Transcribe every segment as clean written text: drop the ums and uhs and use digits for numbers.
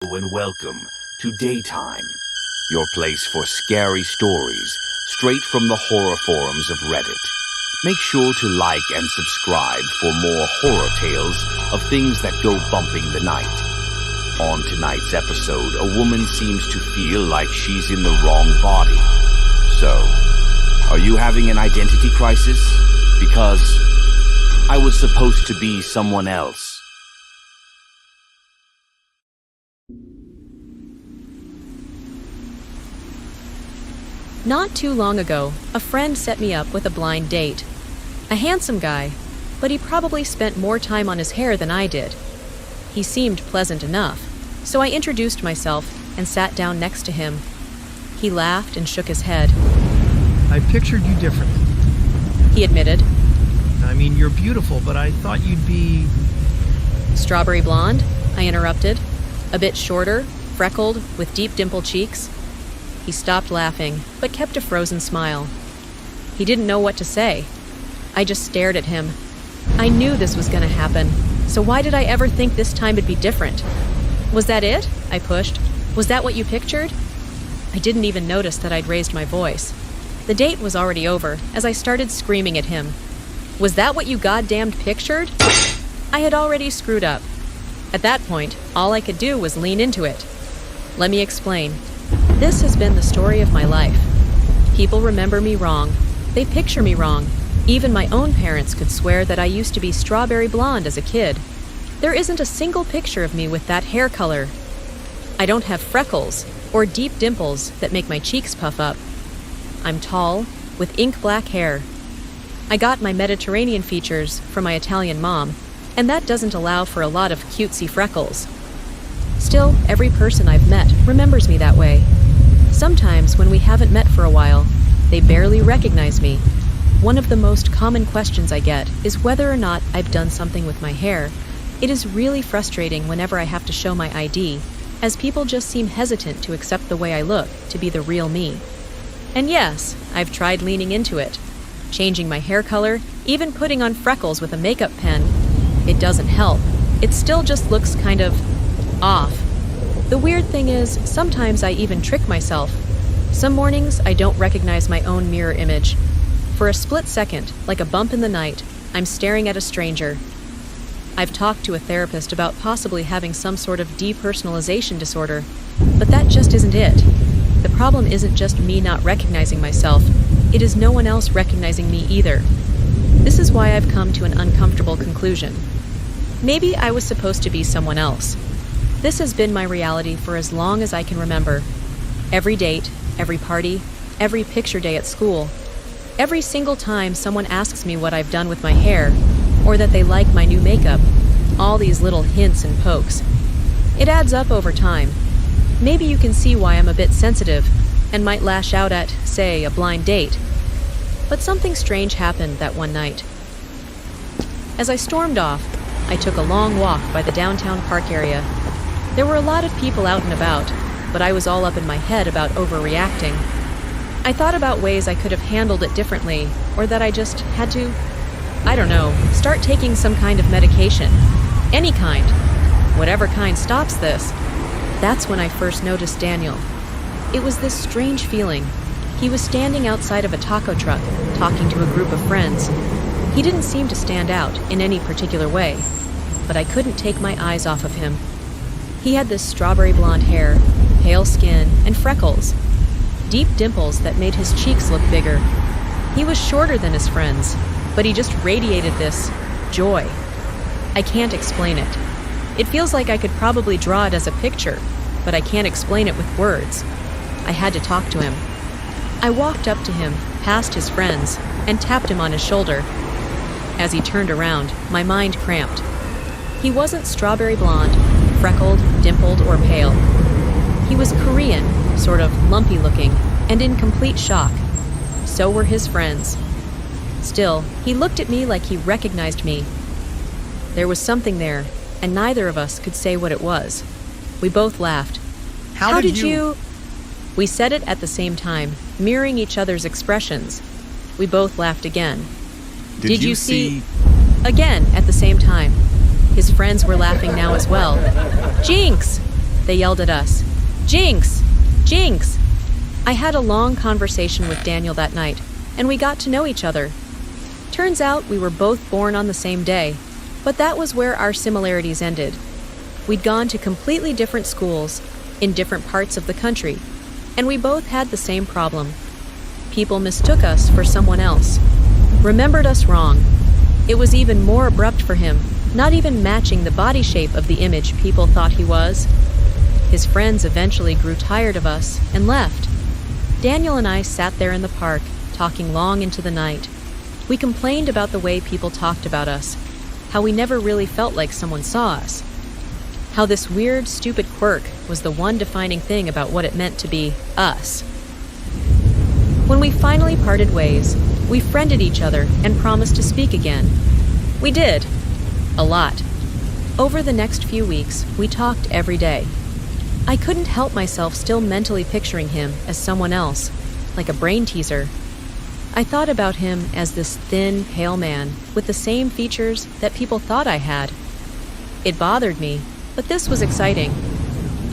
And welcome to Daytime, your place for scary stories straight from the horror forums of Reddit. Make sure to like and subscribe for more horror tales of things that go bumping the night. On tonight's episode, a woman seems to feel like she's in the wrong body. So, are you having an identity crisis? Because I was supposed to be someone else. Not too long ago, a friend set me up with a blind date. A handsome guy, but he probably spent more time on his hair than I did. He seemed pleasant enough, so I introduced myself and sat down next to him. He laughed and shook his head. I pictured you differently. He admitted. I mean, you're beautiful, but I thought you'd be... Strawberry blonde, I interrupted. A bit shorter, freckled, with deep dimpled cheeks. He stopped laughing, but kept a frozen smile. He didn't know what to say. I just stared at him. I knew this was going to happen, so why did I ever think this time it'd be different? Was that it? I pushed. Was that what you pictured? I didn't even notice that I'd raised my voice. The date was already over, as I started screaming at him. Was that what you goddamned pictured? I had already screwed up. At that point, all I could do was lean into it. Let me explain. This has been the story of my life. People remember me wrong. They picture me wrong. Even my own parents could swear that I used to be strawberry blonde as a kid. There isn't a single picture of me with that hair color. I don't have freckles or deep dimples that make my cheeks puff up. I'm tall, with ink black hair. I got my Mediterranean features from my Italian mom, and that doesn't allow for a lot of cutesy freckles. Still, every person I've met remembers me that way. Sometimes, when we haven't met for a while, they barely recognize me. One of the most common questions I get is whether or not I've done something with my hair. It is really frustrating whenever I have to show my ID, as people just seem hesitant to accept the way I look to be the real me. And yes, I've tried leaning into it. Changing my hair color, even putting on freckles with a makeup pen. It doesn't help. It still just looks kind of off. The weird thing is, sometimes I even trick myself. Some mornings, I don't recognize my own mirror image. For a split second, like a bump in the night, I'm staring at a stranger. I've talked to a therapist about possibly having some sort of depersonalization disorder, but that just isn't it. The problem isn't just me not recognizing myself, it is no one else recognizing me either. This is why I've come to an uncomfortable conclusion. Maybe I was supposed to be someone else. This has been my reality for as long as I can remember. Every date, every party, every picture day at school. Every single time someone asks me what I've done with my hair, or that they like my new makeup, all these little hints and pokes. It adds up over time. Maybe you can see why I'm a bit sensitive, and might lash out at, say, a blind date. But something strange happened that one night. As I stormed off, I took a long walk by the downtown park area. There were a lot of people out and about, but I was all up in my head about overreacting. I thought about ways I could have handled it differently, or that I just had to, I don't know, start taking some kind of medication. Any kind. Whatever kind stops this. That's when I first noticed Daniel. It was this strange feeling. He was standing outside of a taco truck, talking to a group of friends. He didn't seem to stand out in any particular way, but I couldn't take my eyes off of him. He had this strawberry blonde hair, pale skin, and freckles. Deep dimples that made his cheeks look bigger. He was shorter than his friends, but he just radiated this joy. I can't explain it. It feels like I could probably draw it as a picture, but I can't explain it with words. I had to talk to him. I walked up to him, past his friends, and tapped him on his shoulder. As he turned around, my mind cramped. He wasn't strawberry blonde, freckled, dimpled, or pale. He was Korean, sort of lumpy looking, and in complete shock. So were his friends. Still, he looked at me like he recognized me. There was something there, and neither of us could say what it was. We both laughed. How did you... We said it at the same time, mirroring each other's expressions. We both laughed again. Did you see... Again, at the same time. His friends were laughing now as well. Jinx! they yelled at us, "Jinx! Jinx!" I had a long conversation with Daniel that night, and we got to know each other. Turns out we were both born on the same day, but that was where our similarities ended. We'd gone to completely different schools, in different parts of the country, and we both had the same problem. People mistook us for someone else, remembered us wrong. It was even more abrupt for him, not even matching the body shape of the image people thought he was. His friends eventually grew tired of us and left. Daniel and I sat there in the park, talking long into the night. We complained about the way people talked about us, how we never really felt like someone saw us, how this weird, stupid quirk was the one defining thing about what it meant to be us. When we finally parted ways, we friended each other and promised to speak again. We did. A lot. Over the next few weeks, we talked every day. I couldn't help myself still mentally picturing him as someone else, like a brain teaser. I thought about him as this thin, pale man with the same features that people thought I had. It bothered me, but this was exciting.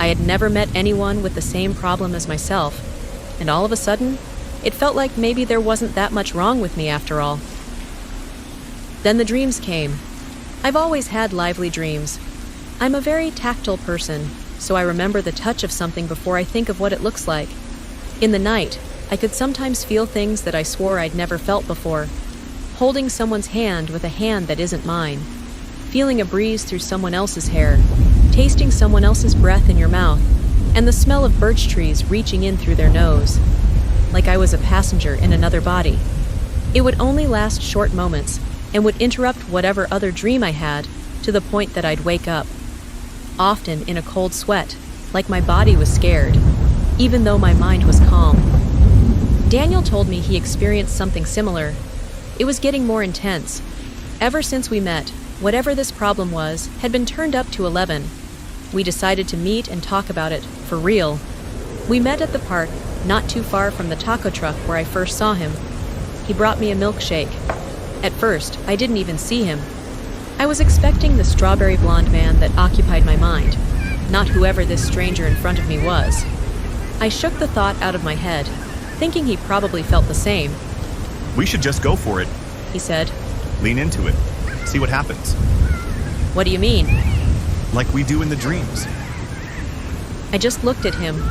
I had never met anyone with the same problem as myself, and all of a sudden, it felt like maybe there wasn't that much wrong with me after all. Then the dreams came. I've always had lively dreams. I'm a very tactile person, so I remember the touch of something before I think of what it looks like. In the night, I could sometimes feel things that I swore I'd never felt before. Holding someone's hand with a hand that isn't mine. Feeling a breeze through someone else's hair. Tasting someone else's breath in your mouth. And the smell of birch trees reaching in through their nose. Like I was a passenger in another body. It would only last short moments and would interrupt whatever other dream I had to the point that I'd wake up. Often in a cold sweat, like my body was scared, even though my mind was calm. Daniel told me he experienced something similar. It was getting more intense. Ever since we met, whatever this problem was had been turned up to 11. We decided to meet and talk about it, for real. We met at the park, not too far from the taco truck where I first saw him. He brought me a milkshake. At first, I didn't even see him. I was expecting the strawberry blonde man that occupied my mind, not whoever this stranger in front of me was. I shook the thought out of my head, thinking he probably felt the same. We should just go for it, He said. Lean into it. See what happens. What do you mean? Like we do in the dreams. I just looked at him.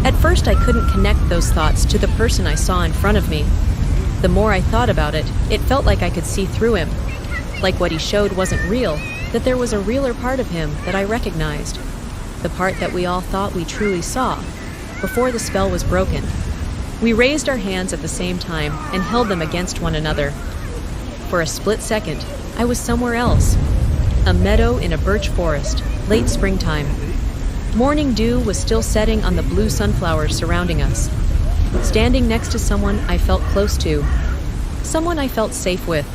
At first, I couldn't connect those thoughts to the person I saw in front of me. The more I thought about it, it felt like I could see through him. Like what he showed wasn't real, that there was a realer part of him that I recognized. The part that we all thought we truly saw, before the spell was broken. We raised our hands at the same time and held them against one another. For a split second, I was somewhere else. A meadow in a birch forest, late springtime. Morning dew was still setting on the blue sunflowers surrounding us. Standing next to someone I felt close to. Someone I felt safe with.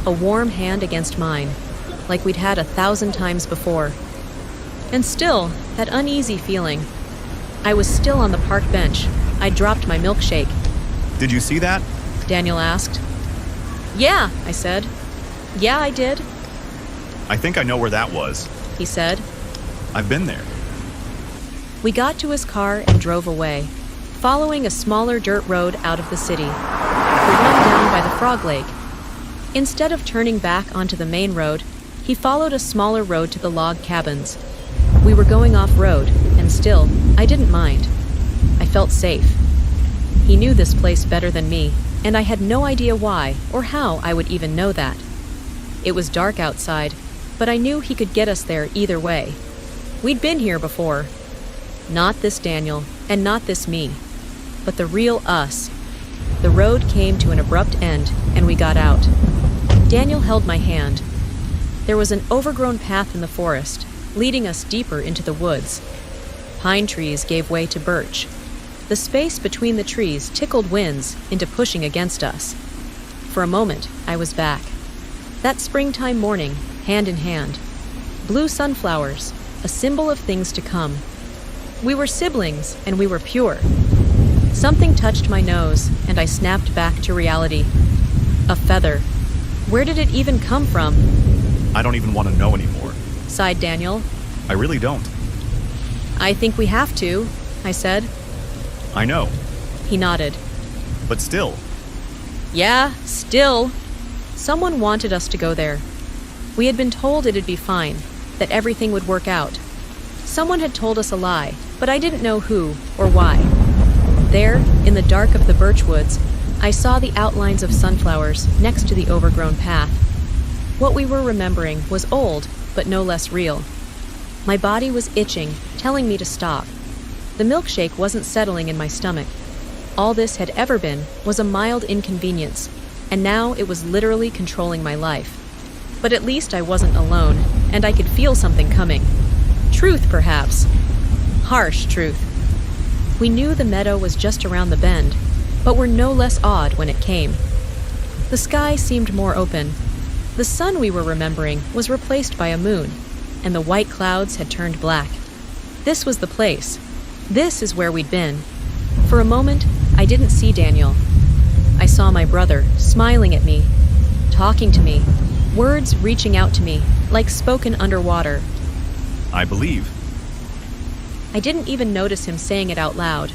A warm hand against mine, like we'd had 1,000 times before. And still, that uneasy feeling. I was still on the park bench. I dropped my milkshake. Did you see that? Daniel asked. Yeah, I said. Yeah, I did, I think I know where that was. he said. I've been there. We got to his car and drove away, following a smaller dirt road out of the city, the one down by the Frog Lake. Instead of turning back onto the main road, he followed a smaller road to the log cabins. We were going off-road, and still, I didn't mind. I felt safe. He knew this place better than me, and I had no idea why or how I would even know that. It was dark outside, but I knew he could get us there either way. We'd been here before. Not this Daniel, and not this me, but the real us. The road came to an abrupt end, and we got out. Daniel held my hand. There was an overgrown path in the forest, leading us deeper into the woods. Pine trees gave way to birch. The space between the trees tickled winds into pushing against us. For a moment, I was back. That springtime morning, hand in hand. Blue sunflowers, a symbol of things to come. We were siblings, and we were pure. Something touched my nose, and I snapped back to reality. A feather. Where did it even come from? I don't even want to know anymore. Sighed Daniel. I really don't. I think we have to, I said. I know, He nodded. but still. Yeah, still. Someone wanted us to go there. We had been told it'd be fine, that everything would work out. Someone had told us a lie, but I didn't know who or why. There, in the dark of the birch woods, I saw the outlines of sunflowers next to the overgrown path. What we were remembering was old, but no less real. My body was itching, telling me to stop. The milkshake wasn't settling in my stomach. All this had ever been was a mild inconvenience, and now it was literally controlling my life. But at least I wasn't alone, and I could feel something coming. Truth, perhaps. Harsh truth. We knew the meadow was just around the bend, but were no less awed when it came. The sky seemed more open. The sun we were remembering was replaced by a moon, and the white clouds had turned black. This was the place. This is where we'd been. For a moment, I didn't see Daniel. I saw my brother, smiling at me, talking to me, words reaching out to me, like spoken underwater. I believe. I didn't even notice him saying it out loud.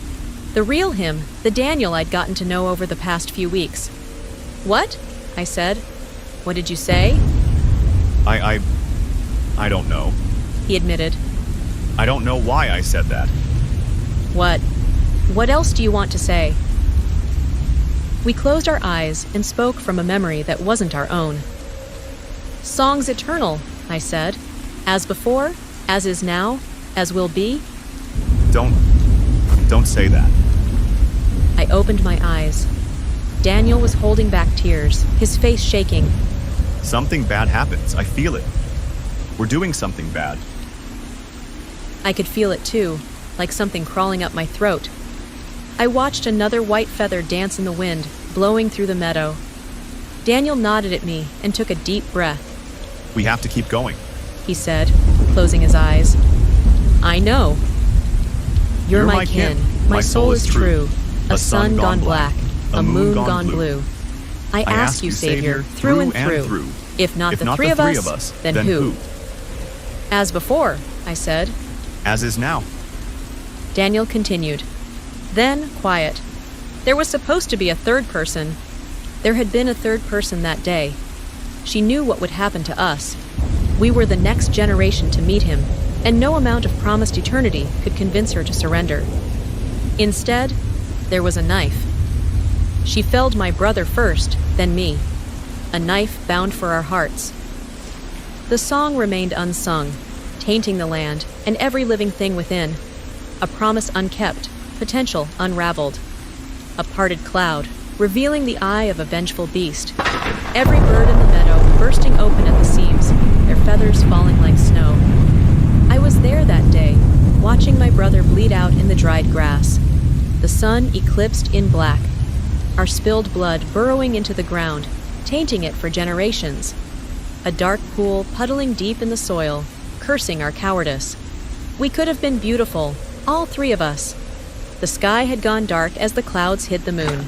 The real him, the Daniel I'd gotten to know over the past few weeks. What? I said. What did you say? I don't know. He admitted. I don't know why I said that. What? What else do you want to say? We closed our eyes and spoke from a memory that wasn't our own. Song's eternal, I said. As before, as is now, as will be. Don't say that. I opened my eyes. Daniel was holding back tears, his face shaking. Something bad happens. I feel it. We're doing something bad. I could feel it too, like something crawling up my throat. I watched another white feather dance in the wind, blowing through the meadow. Daniel nodded at me and took a deep breath. We have to keep going. He said, closing his eyes. I know. You're my kin. My soul is true. A sun gone black. A moon gone blue. I ask you, Savior, through and through. If not the three of us, then who? As before, I said. As is now. Daniel continued. Then, quiet. There was supposed to be a third person. There had been a third person that day. She knew what would happen to us. We were the next generation to meet him, and no amount of promised eternity could convince her to surrender. Instead, there was a knife. She felled my brother first, then me. A knife bound for our hearts. The song remained unsung, tainting the land and every living thing within. A promise unkept, potential unraveled. A parted cloud, revealing the eye of a vengeful beast. Every bird in the meadow bursting open at the seams, their feathers falling like snow. I was there that day, watching my brother bleed out in the dried grass. The sun eclipsed in black, our spilled blood burrowing into the ground, tainting it for generations. A dark pool puddling deep in the soil, cursing our cowardice. We could have been beautiful, all three of us. The sky had gone dark as the clouds hid the moon.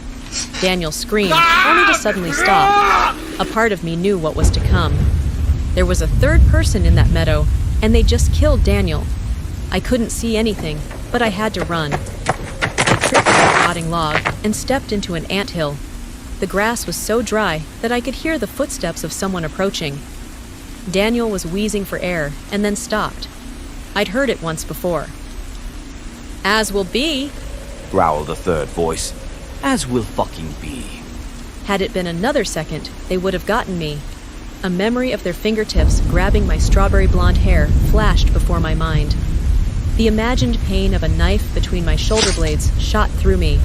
Daniel screamed, only to suddenly stop. A part of me knew what was to come. There was a third person in that meadow, and they just killed Daniel. I couldn't see anything, but I had to run. I tripped over a rotting log and stepped into an anthill. The grass was so dry that I could hear the footsteps of someone approaching. Daniel was wheezing for air and then stopped. I'd heard it once before. As will be, growled the third voice. As will fucking be. Had it been another second, they would have gotten me. A memory of their fingertips grabbing my strawberry blonde hair flashed before my mind. The imagined pain of a knife between my shoulder blades shot through me.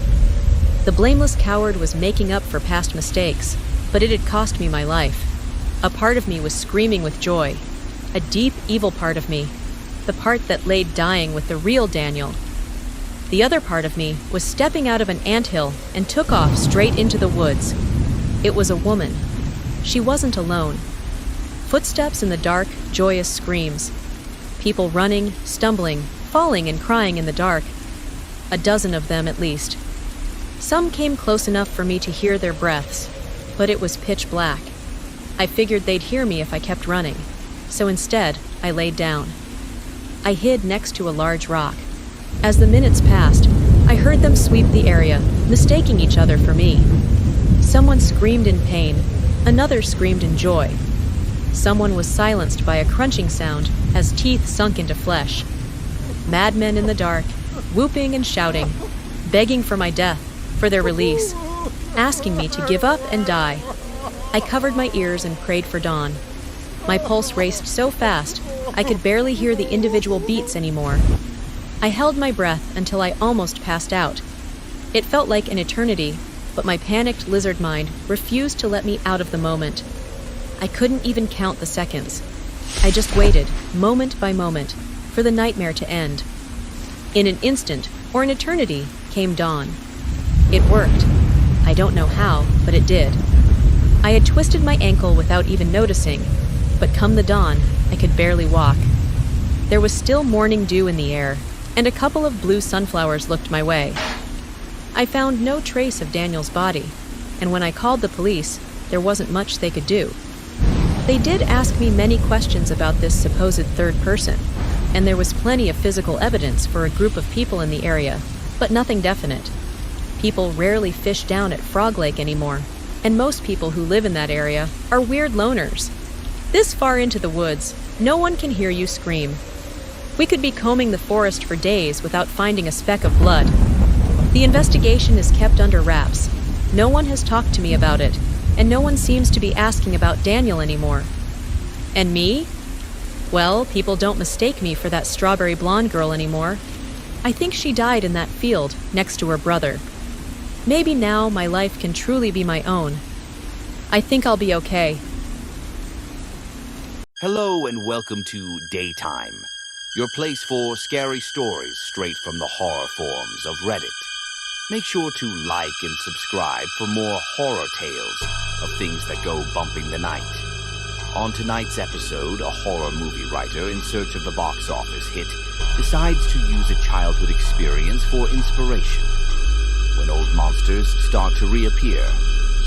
The blameless coward was making up for past mistakes, but it had cost me my life. A part of me was screaming with joy. A deep, evil part of me. The part that laid dying with the real Daniel. The other part of me was stepping out of an anthill and took off straight into the woods. It was a woman. She wasn't alone. Footsteps in the dark, joyous screams. People running, stumbling, falling and crying in the dark. A dozen of them at least. Some came close enough for me to hear their breaths, but it was pitch black. I figured they'd hear me if I kept running, so instead I laid down. I hid next to a large rock. As the minutes passed, I heard them sweep the area, mistaking each other for me. Someone screamed in pain, another screamed in joy. Someone was silenced by a crunching sound as teeth sunk into flesh. Madmen in the dark, whooping and shouting, begging for my death, for their release, asking me to give up and die. I covered my ears and prayed for dawn. My pulse raced so fast, I could barely hear the individual beats anymore. I held my breath until I almost passed out. It felt like an eternity, but my panicked lizard mind refused to let me out of the moment. I couldn't even count the seconds. I just waited, moment by moment, for the nightmare to end. In an instant, or an eternity, came dawn. It worked. I don't know how, but it did. I had twisted my ankle without even noticing, but come the dawn, I could barely walk. There was still morning dew in the air, and a couple of blue sunflowers looked my way. I found no trace of Daniel's body, and when I called the police, there wasn't much they could do. They did ask me many questions about this supposed third person, and there was plenty of physical evidence for a group of people in the area, but nothing definite. People rarely fish down at Frog Lake anymore, and most people who live in that area are weird loners. This far into the woods, no one can hear you scream. We could be combing the forest for days without finding a speck of blood. The investigation is kept under wraps. No one has talked to me about it, and no one seems to be asking about Daniel anymore. And me? Well, people don't mistake me for that strawberry blonde girl anymore. I think she died in that field next to her brother. Maybe now my life can truly be my own. I think I'll be okay. Hello and welcome to Daytime, your place for scary stories straight from the horror forums of Reddit. Make sure to like and subscribe for more horror tales of things that go bumping the night. On tonight's episode, a horror movie writer in search of the box office hit decides to use a childhood experience for inspiration. When old monsters start to reappear,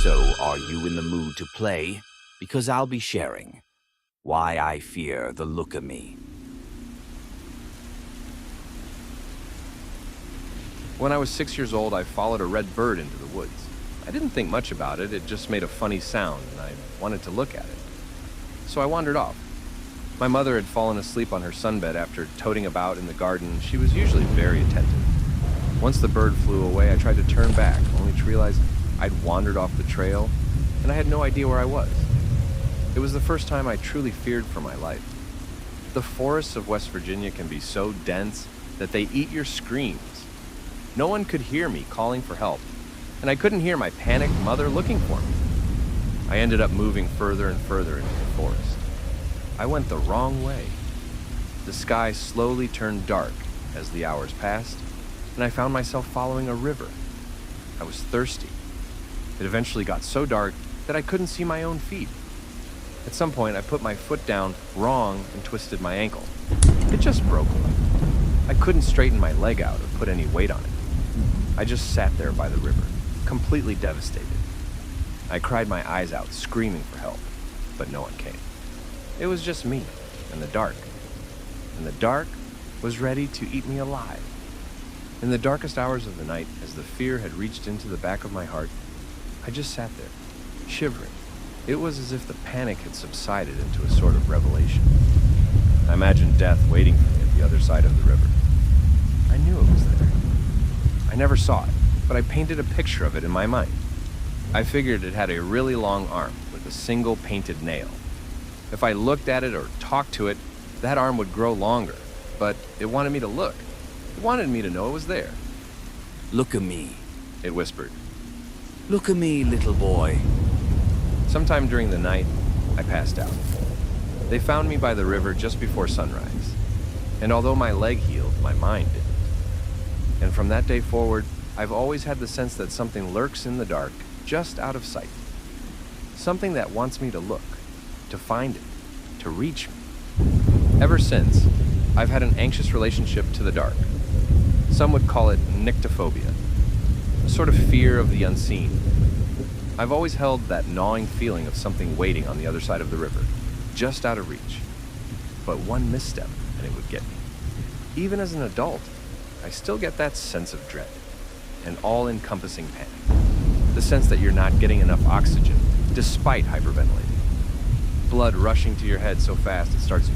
so are you in the mood to play? Because I'll be sharing why I fear the look of me. When I was 6 years old, I followed a red bird into the woods. I didn't think much about it, it just made a funny sound, and I wanted to look at it. So I wandered off. My mother had fallen asleep on her sunbed after toting about in the garden. She was usually very attentive. Once the bird flew away, I tried to turn back, only to realize I'd wandered off the trail, and I had no idea where I was. It was the first time I truly feared for my life. The forests of West Virginia can be so dense that they eat your screams. No one could hear me calling for help, and I couldn't hear my panicked mother looking for me. I ended up moving further and further into the forest. I went the wrong way. The sky slowly turned dark as the hours passed, and I found myself following a river. I was thirsty. It eventually got so dark that I couldn't see my own feet. At some point, I put my foot down wrong and twisted my ankle. It just broke. I couldn't straighten my leg out or put any weight on it. I just sat there by the river, completely devastated. I cried my eyes out, screaming for help, but no one came. It was just me and the dark. And the dark was ready to eat me alive. In the darkest hours of the night, as the fear had reached into the back of my heart, I just sat there, shivering. It was as if the panic had subsided into a sort of revelation. I imagined death waiting for me at the other side of the river. I knew it was there. I never saw it, but I painted a picture of it in my mind. I figured it had a really long arm with a single painted nail. If I looked at it or talked to it, that arm would grow longer, but it wanted me to look. It wanted me to know it was there. Look at me, It whispered. look at me, little boy. Sometime during the night, I passed out. They found me by the river just before sunrise, and although my leg healed, my mind didn't. And from that day forward, I've always had the sense that something lurks in the dark, just out of sight. Something that wants me to look, to find it, to reach me. Ever since, I've had an anxious relationship to the dark. Some would call it nyctophobia, a sort of fear of the unseen. I've always held that gnawing feeling of something waiting on the other side of the river, just out of reach. But one misstep, and it would get me. Even as an adult, I still get that sense of dread, an all-encompassing panic. The sense that you're not getting enough oxygen, despite hyperventilating. Blood rushing to your head so fast it starts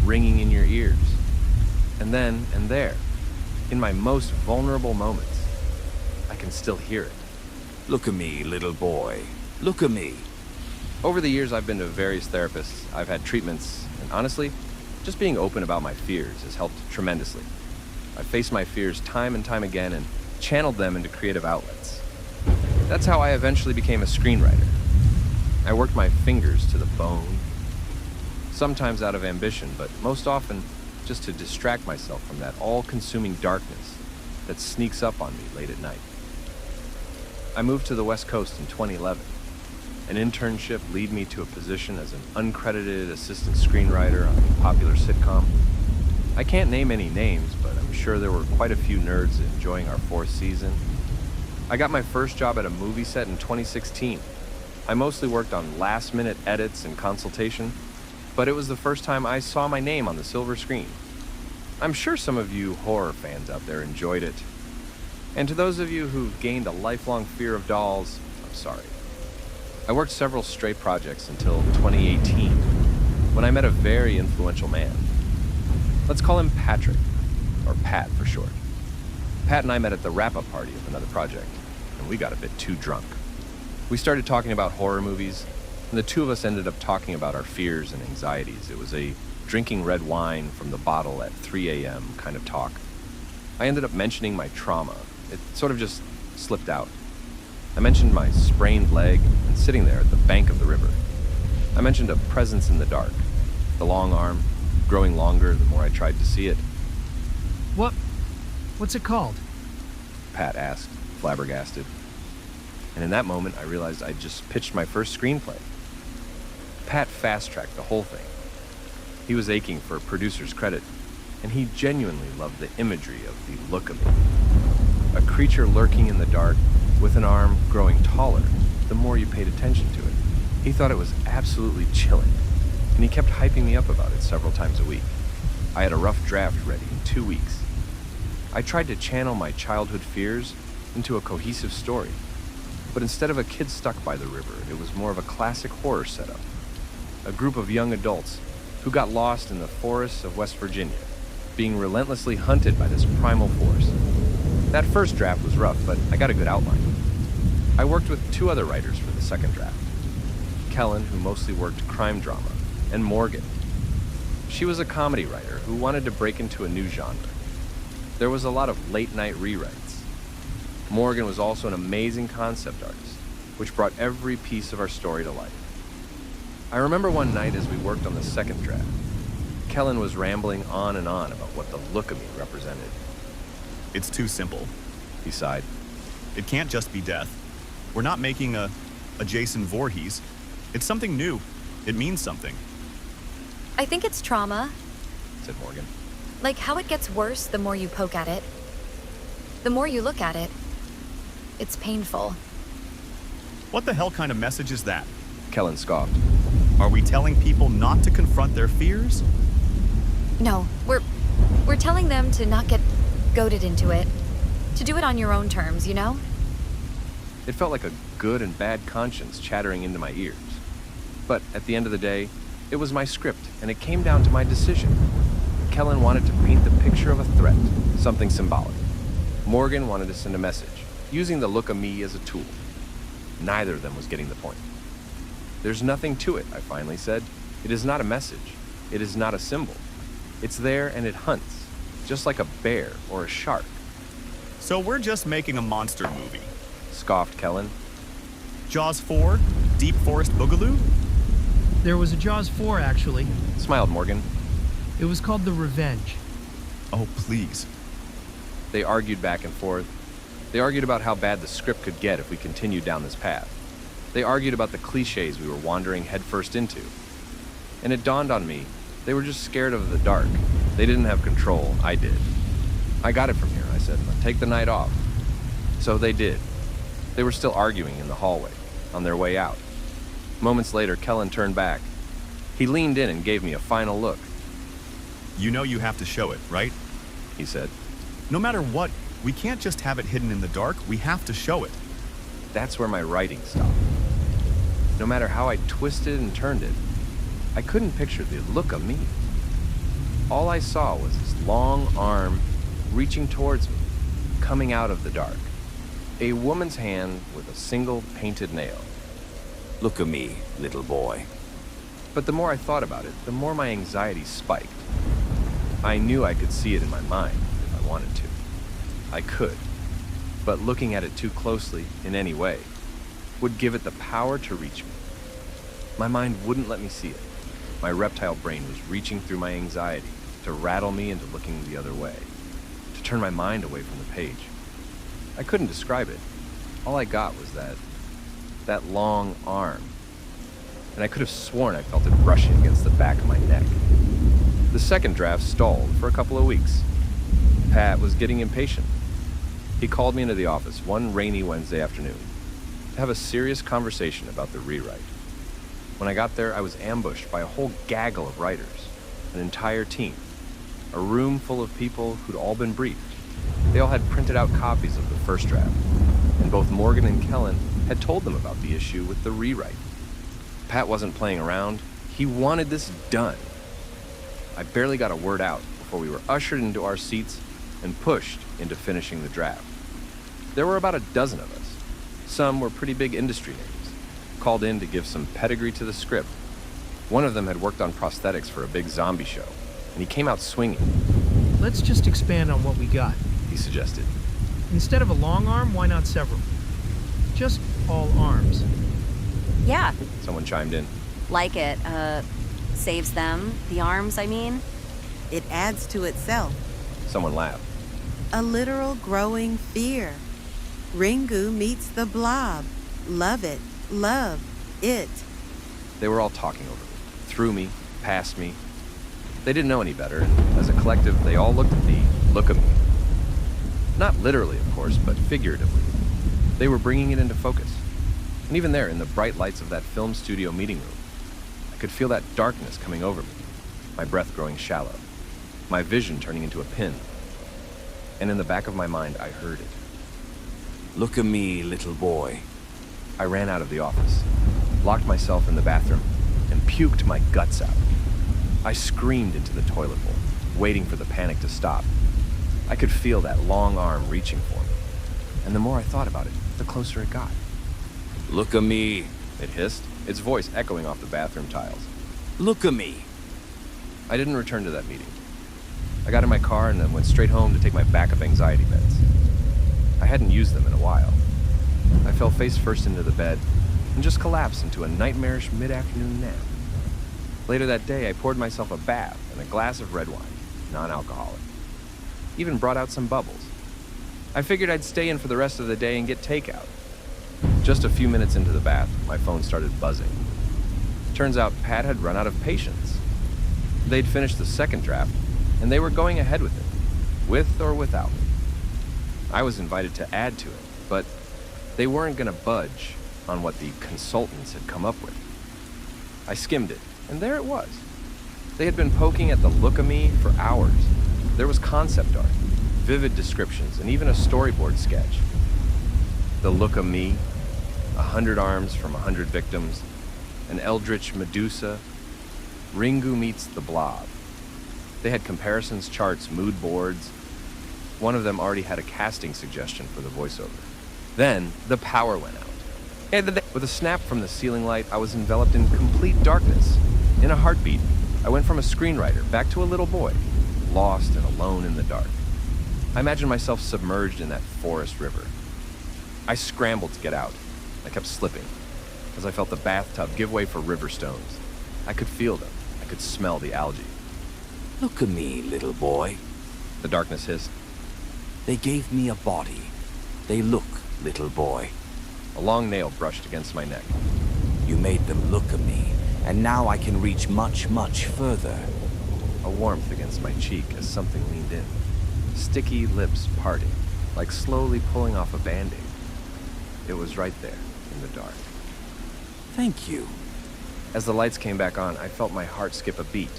ringing in your ears. And then, and there, in my most vulnerable moments, I can still hear it. Look at me, little boy. Look at me. Over the years, I've been to various therapists, I've had treatments, and honestly, just being open about my fears has helped tremendously. I've faced my fears time and time again and channeled them into creative outlets. That's how I eventually became a screenwriter. I worked my fingers to the bone, sometimes out of ambition, but most often just to distract myself from that all-consuming darkness that sneaks up on me late at night. I moved to the West Coast in 2011. An internship led me to a position as an uncredited assistant screenwriter on a popular sitcom. I can't name any names, but I'm sure there were quite a few nerds enjoying our 4th season. I got my first job at a movie set in 2016. I mostly worked on last-minute edits and consultation, but it was the first time I saw my name on the silver screen. I'm sure some of you horror fans out there enjoyed it. And to those of you who've gained a lifelong fear of dolls, I'm sorry. I worked several stray projects until 2018, when I met a very influential man. Let's call him Patrick, or Pat for short. Pat and I met at the wrap-up party of another project, and we got a bit too drunk. We started talking about horror movies, and the two of us ended up talking about our fears and anxieties. It was a drinking red wine from the bottle at 3 a.m. kind of talk. I ended up mentioning my trauma. It sort of just slipped out. I mentioned my sprained leg and sitting there at the bank of the river. I mentioned a presence in the dark, the long arm, growing longer the more I tried to see it. What's it called? Pat asked, flabbergasted. And in that moment, I realized I'd just pitched my first screenplay. Pat fast-tracked the whole thing. He was aching for producer's credit, and he genuinely loved the imagery of the look of me. A creature lurking in the dark, with an arm growing taller the more you paid attention to it. He thought it was absolutely chilling, and he kept hyping me up about it several times a week. I had a rough draft ready in 2 weeks. I tried to channel my childhood fears into a cohesive story, but instead of a kid stuck by the river, it was more of a classic horror setup. A group of young adults who got lost in the forests of West Virginia, being relentlessly hunted by this primal force. That first draft was rough, but I got a good outline. I worked with 2 other writers for the second draft. Kellen, who mostly worked crime drama, and Morgan. She was a comedy writer who wanted to break into a new genre. There was a lot of late-night rewrites. Morgan was also an amazing concept artist, which brought every piece of our story to life. I remember one night as we worked on the second draft, Kellen was rambling on and on about what the look of me represented. It's too simple. He sighed. It can't just be death. We're not making a Jason Voorhees. It's something new. It means something. I think it's trauma. Said Morgan. Like how it gets worse the more you poke at it. The more you look at it. It's painful. What the hell kind of message is that? Kellen scoffed. Are we telling people not to confront their fears? No, we're telling them to not get goaded into it. To do it on your own terms, you know? It felt like a good and bad conscience chattering into my ears. But at the end of the day, it was my script, and it came down to my decision. Kellen wanted to paint the picture of a threat, something symbolic. Morgan wanted to send a message, using the look of me as a tool. Neither of them was getting the point. There's nothing to it, I finally said. It is not a message. It is not a symbol. It's there and it hunts, just like a bear or a shark. So we're just making a monster movie. Scoffed Kellen. Jaws 4? Deep Forest Boogaloo? There was a Jaws 4, actually. Smiled Morgan. It was called The Revenge. Oh, please. They argued back and forth. They argued about how bad the script could get if we continued down this path. They argued about the cliches we were wandering headfirst into. And it dawned on me, they were just scared of the dark. They didn't have control, I did. I got it from here, I said. Take the night off. So they did. They were still arguing in the hallway, on their way out. Moments later, Kellen turned back. He leaned in and gave me a final look. You know you have to show it, right? He said. No matter what, we can't just have it hidden in the dark. We have to show it. That's where my writing stopped. No matter how I twisted and turned it, I couldn't picture the look of me. All I saw was this long arm reaching towards me, coming out of the dark. A woman's hand with a single painted nail. Look at me, little boy. But the more I thought about it, the more my anxiety spiked. I knew I could see it in my mind if I wanted to. I could. But looking at it too closely in any way would give it the power to reach me. My mind wouldn't let me see it. My reptile brain was reaching through my anxiety to rattle me into looking the other way, to turn my mind away from the page. I couldn't describe it. All I got was that long arm. And I could have sworn I felt it brushing against the back of my neck. The second draft stalled for a couple of weeks. Pat was getting impatient. He called me into the office one rainy Wednesday afternoon to have a serious conversation about the rewrite. When I got there, I was ambushed by a whole gaggle of writers, an entire team, a room full of people who'd all been briefed. They all had printed out copies of the first draft, and both Morgan and Kellen had told them about the issue with the rewrite. Pat wasn't playing around. He wanted this done. I barely got a word out before we were ushered into our seats and pushed into finishing the draft. There were about a dozen of us. Some were pretty big industry names, called in to give some pedigree to the script. One of them had worked on prosthetics for a big zombie show, and he came out swinging. Let's just expand on what we got. He suggested. Instead of a long arm, why not several? Just all arms. Yeah, Someone chimed in. like it. Saves them. The arms, I mean. It adds to itself. Someone laughed. A literal growing fear. Ringu meets the blob. Love it. Love it. They were all talking over me, through me, past me. They didn't know any better, and as a collective, they all looked at the look of me. Not literally, of course, but figuratively. They were bringing it into focus. And even there, in the bright lights of that film studio meeting room, I could feel that darkness coming over me, my breath growing shallow, my vision turning into a pin. And in the back of my mind, I heard it. Look at me, little boy. I ran out of the office, locked myself in the bathroom, and puked my guts out. I screamed into the toilet bowl, waiting for the panic to stop. I could feel that long arm reaching for me, and the more I thought about it, the closer it got. Look at me. It hissed, its voice echoing off the bathroom tiles. Look at me. I didn't return to that meeting. I got in my car and then went straight home to take my backup anxiety meds. I hadn't used them in a while. I fell face first into the bed and just collapsed into a nightmarish mid-afternoon nap. Later that day, I poured myself a bath and a glass of red wine, non-alcoholic. Even brought out some bubbles. I figured I'd stay in for the rest of the day and get takeout. Just a few minutes into the bath, my phone started buzzing. Turns out Pat had run out of patience. They'd finished the second draft, and they were going ahead with it, with or without me. I was invited to add to it, but they weren't going to budge on what the consultants had come up with. I skimmed it, and there it was. They had been poking at the look of me for hours. There was concept art, vivid descriptions, and even a storyboard sketch. The look of me, 100 arms from 100 victims, an eldritch Medusa, Ringu meets the blob. They had comparisons, charts, mood boards. One of them already had a casting suggestion for the voiceover. Then the power went out. With a snap from the ceiling light, I was enveloped in complete darkness. In a heartbeat, I went from a screenwriter back to a little boy, lost and alone in the dark. I imagined myself submerged in that forest river. I scrambled to get out. I kept slipping as I felt the bathtub give way for river stones. I could feel them. I could smell the algae. Look at me, little boy. The darkness hissed. They gave me a body. They look, little boy. A long nail brushed against my neck. You made them look at me, and now I can reach much, much further. A warmth against my cheek as something leaned in. Sticky lips parting, like slowly pulling off a Band-Aid. It was right there, in the dark. Thank you. As the lights came back on, I felt my heart skip a beat.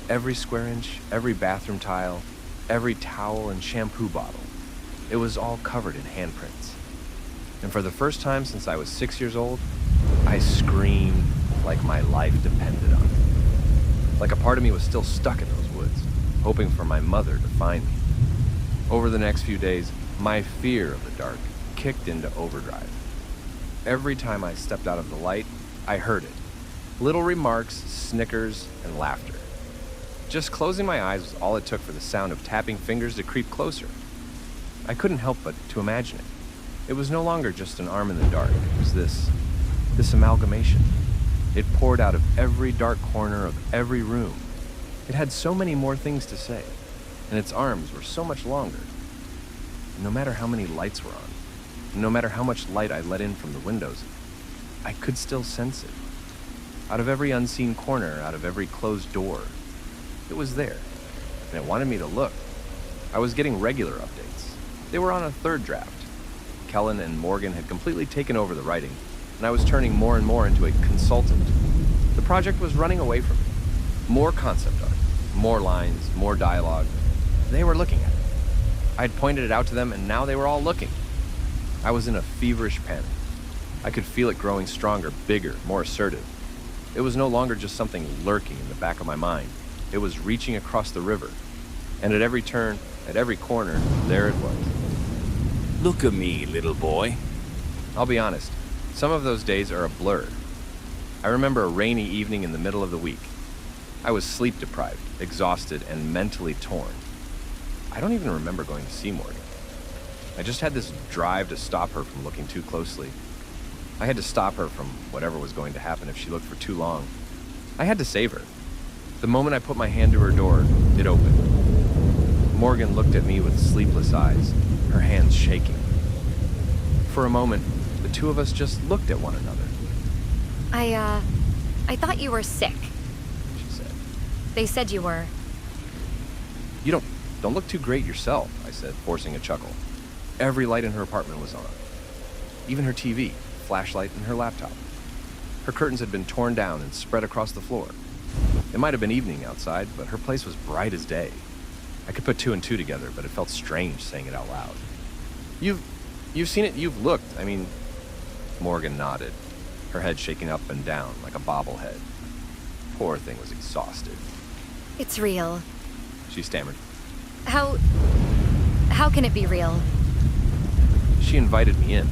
Every square inch, every bathroom tile, every towel and shampoo bottle. It was all covered in handprints. And for the first time since I was 6 years old, I screamed like my life depended on it. Like a part of me was still stuck in those woods, hoping for my mother to find me. Over the next few days, my fear of the dark kicked into overdrive. Every time I stepped out of the light, I heard it. Little remarks, snickers, and laughter. Just closing my eyes was all it took for the sound of tapping fingers to creep closer. I couldn't help but to imagine it. It was no longer just an arm in the dark. It was this amalgamation. It poured out of every dark corner of every room. It had so many more things to say, and its arms were so much longer. No matter how many lights were on, no matter how much light I let in from the windows, I could still sense it. Out of every unseen corner, out of every closed door, it was there, and it wanted me to look. I was getting regular updates. They were on a third draft. Kellen and Morgan had completely taken over the writing, and I was turning more and more into a consultant. The project was running away from me. More concept art, more lines, more dialogue. They were looking at it. I'd pointed it out to them, and now they were all looking. I was in a feverish panic. I could feel it growing stronger, bigger, more assertive. It was no longer just something lurking in the back of my mind. It was reaching across the river. And at every turn, at every corner, there it was. Look at me, little boy. I'll be honest, some of those days are a blur. I remember a rainy evening in the middle of the week. I was sleep deprived, exhausted, and mentally torn. I don't even remember going to see Morgan. I just had this drive to stop her from looking too closely. I had to stop her from whatever was going to happen if she looked for too long. I had to save her. The moment I put my hand to her door, it opened. Morgan looked at me with sleepless eyes, her hands shaking. For a moment, the two of us just looked at one another. I thought you were sick. She said. They said you were. You don't look too great yourself, I said, forcing a chuckle. Every light in her apartment was on. Even her TV, flashlight, and her laptop. Her curtains had been torn down and spread across the floor. It might have been evening outside, but her place was bright as day. I could put two and two together, but it felt strange saying it out loud. You've seen it, you've looked, I mean... Morgan nodded, her head shaking up and down like a bobblehead. Poor thing was exhausted. It's real. She stammered. How can it be real? She invited me in.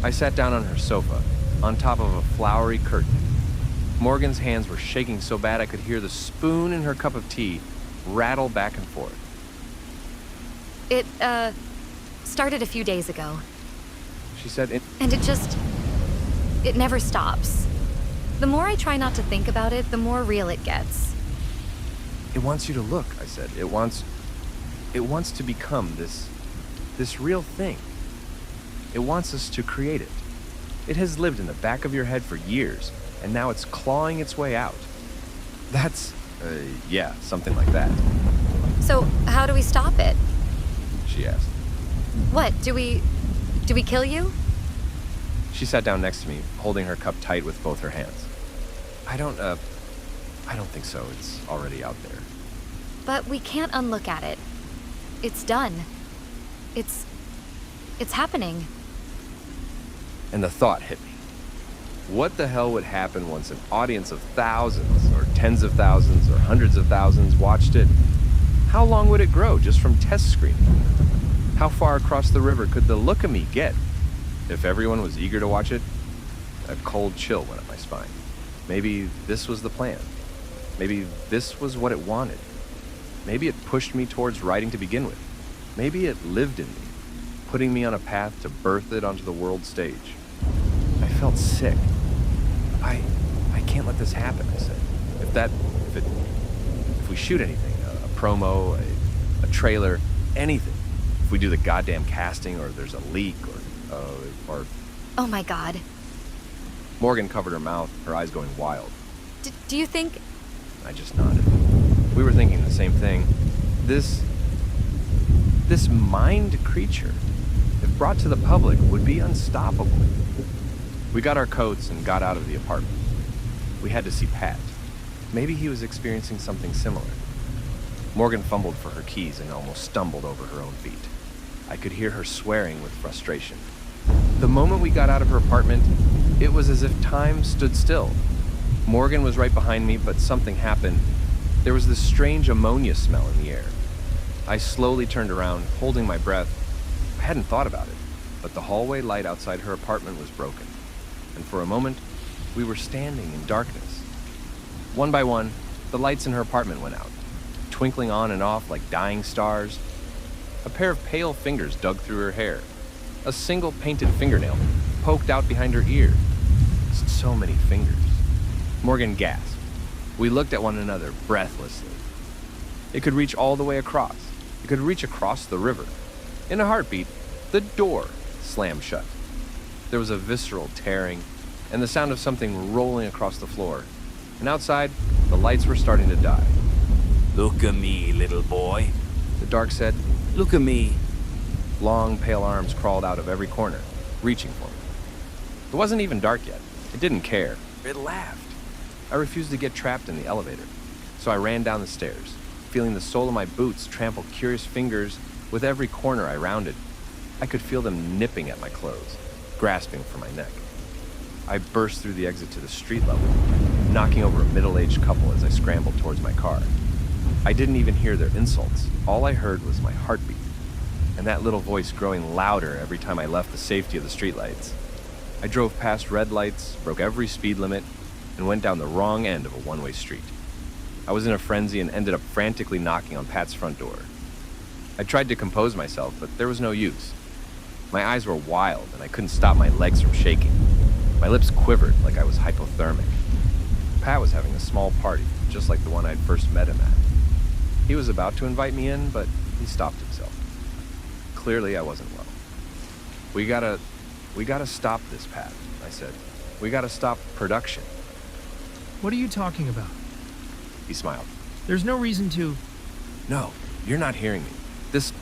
I sat down on her sofa, on top of a flowery curtain. Morgan's hands were shaking so bad I could hear the spoon in her cup of tea rattle back and forth. It, started a few days ago. She said, And it never stops. The more I try not to think about it, the more real it gets. It wants you to look, I said. It wants to become this real thing. It wants us to create it. It has lived in the back of your head for years, and now it's clawing its way out. That's, yeah, something like that. So, how do we stop it? She asked. What, do we kill you? She sat down next to me, holding her cup tight with both her hands. I don't think so. It's already out there. But we can't unlook at it. It's done. It's happening. And the thought hit me. What the hell would happen once an audience of thousands, or tens of thousands, or hundreds of thousands watched it? How long would it grow just from test screening? How far across the river could the look of me get? If everyone was eager to watch it, a cold chill went up my spine. Maybe this was the plan. Maybe this was what it wanted. Maybe it pushed me towards writing to begin with. Maybe it lived in me, putting me on a path to birth it onto the world stage. I felt sick. I can't let this happen, I said. If we shoot anything, a promo, a trailer, anything, if we do the goddamn casting, or there's a leak, or... Oh my God. Morgan covered her mouth, her eyes going wild. Do you think... I just nodded. We were thinking the same thing. This mind creature, if brought to the public, would be unstoppable. We got our coats and got out of the apartment. We had to see Pat. Maybe he was experiencing something similar. Morgan fumbled for her keys and almost stumbled over her own feet. I could hear her swearing with frustration. The moment we got out of her apartment, it was as if time stood still. Morgan was right behind me, but something happened. There was this strange ammonia smell in the air. I slowly turned around, holding my breath. I hadn't thought about it, but the hallway light outside her apartment was broken. And for a moment, we were standing in darkness. One by one, the lights in her apartment went out, twinkling on and off like dying stars. A pair of pale fingers dug through her hair. A single painted fingernail poked out behind her ear. So many fingers. Morgan gasped. We looked at one another breathlessly. It could reach all the way across. It could reach across the river. In a heartbeat, the door slammed shut. There was a visceral tearing and the sound of something rolling across the floor. And outside, the lights were starting to die. Look at me, little boy. The dark said, Look at me. Long, pale arms crawled out of every corner, reaching for me. It wasn't even dark yet. It didn't care. It laughed. I refused to get trapped in the elevator, so I ran down the stairs, feeling the sole of my boots trample curious fingers with every corner I rounded. I could feel them nipping at my clothes, grasping for my neck. I burst through the exit to the street level, knocking over a middle-aged couple as I scrambled towards my car. I didn't even hear their insults. All I heard was my heartbeat, and that little voice growing louder every time I left the safety of the streetlights. I drove past red lights, broke every speed limit, and went down the wrong end of a one-way street. I was in a frenzy and ended up frantically knocking on Pat's front door. I tried to compose myself, but there was no use. My eyes were wild, and I couldn't stop my legs from shaking. My lips quivered like I was hypothermic. Pat was having a small party, just like the one I'd first met him at. He was about to invite me in, but he stopped himself. Clearly, I wasn't well. We gotta stop this, Pat, I said. We gotta stop production. What are you talking about? He smiled. There's no reason to... No, you're not hearing me. This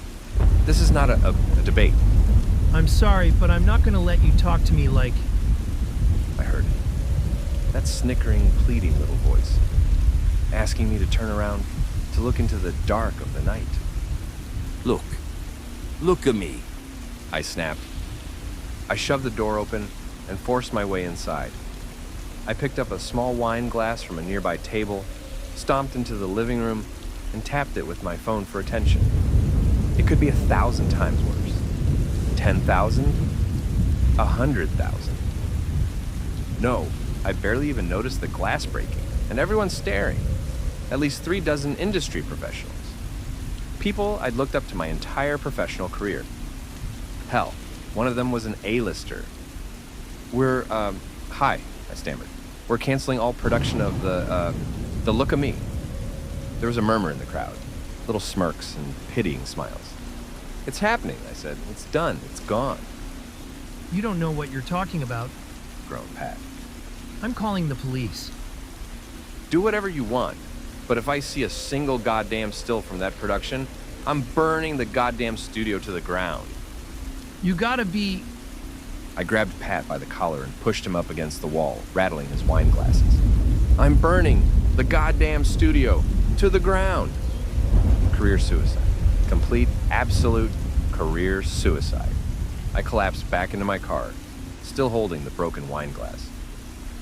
is not a debate. I'm sorry, but I'm not gonna let you talk to me like... I heard it. That snickering, pleading little voice, asking me to turn around, to look into the dark of the night. Look at me. I snapped. I shoved the door open and forced my way inside. I picked up a small wine glass from a nearby table, stomped into the living room, and tapped it with my phone for attention. It could be 1,000 times worse. 10,000? 100,000. No, I barely even noticed the glass breaking, and everyone's staring. At least 3 dozen industry professionals. People I'd looked up to my entire professional career. Hell, one of them was an A-lister. Hi, I stammered. We're canceling all production of the Look at Me. There was a murmur in the crowd, little smirks and pitying smiles. It's happening, I said. It's done. It's gone. You don't know what you're talking about, Groaned Pat. I'm calling the police. Do whatever you want, but if I see a single goddamn still from that production, I'm burning the goddamn studio to the ground. You gotta be... I grabbed Pat by the collar and pushed him up against the wall, rattling his wine glasses. I'm burning the goddamn studio to the ground. Career suicide. Complete, absolute career suicide. I collapsed back into my car, still holding the broken wine glass.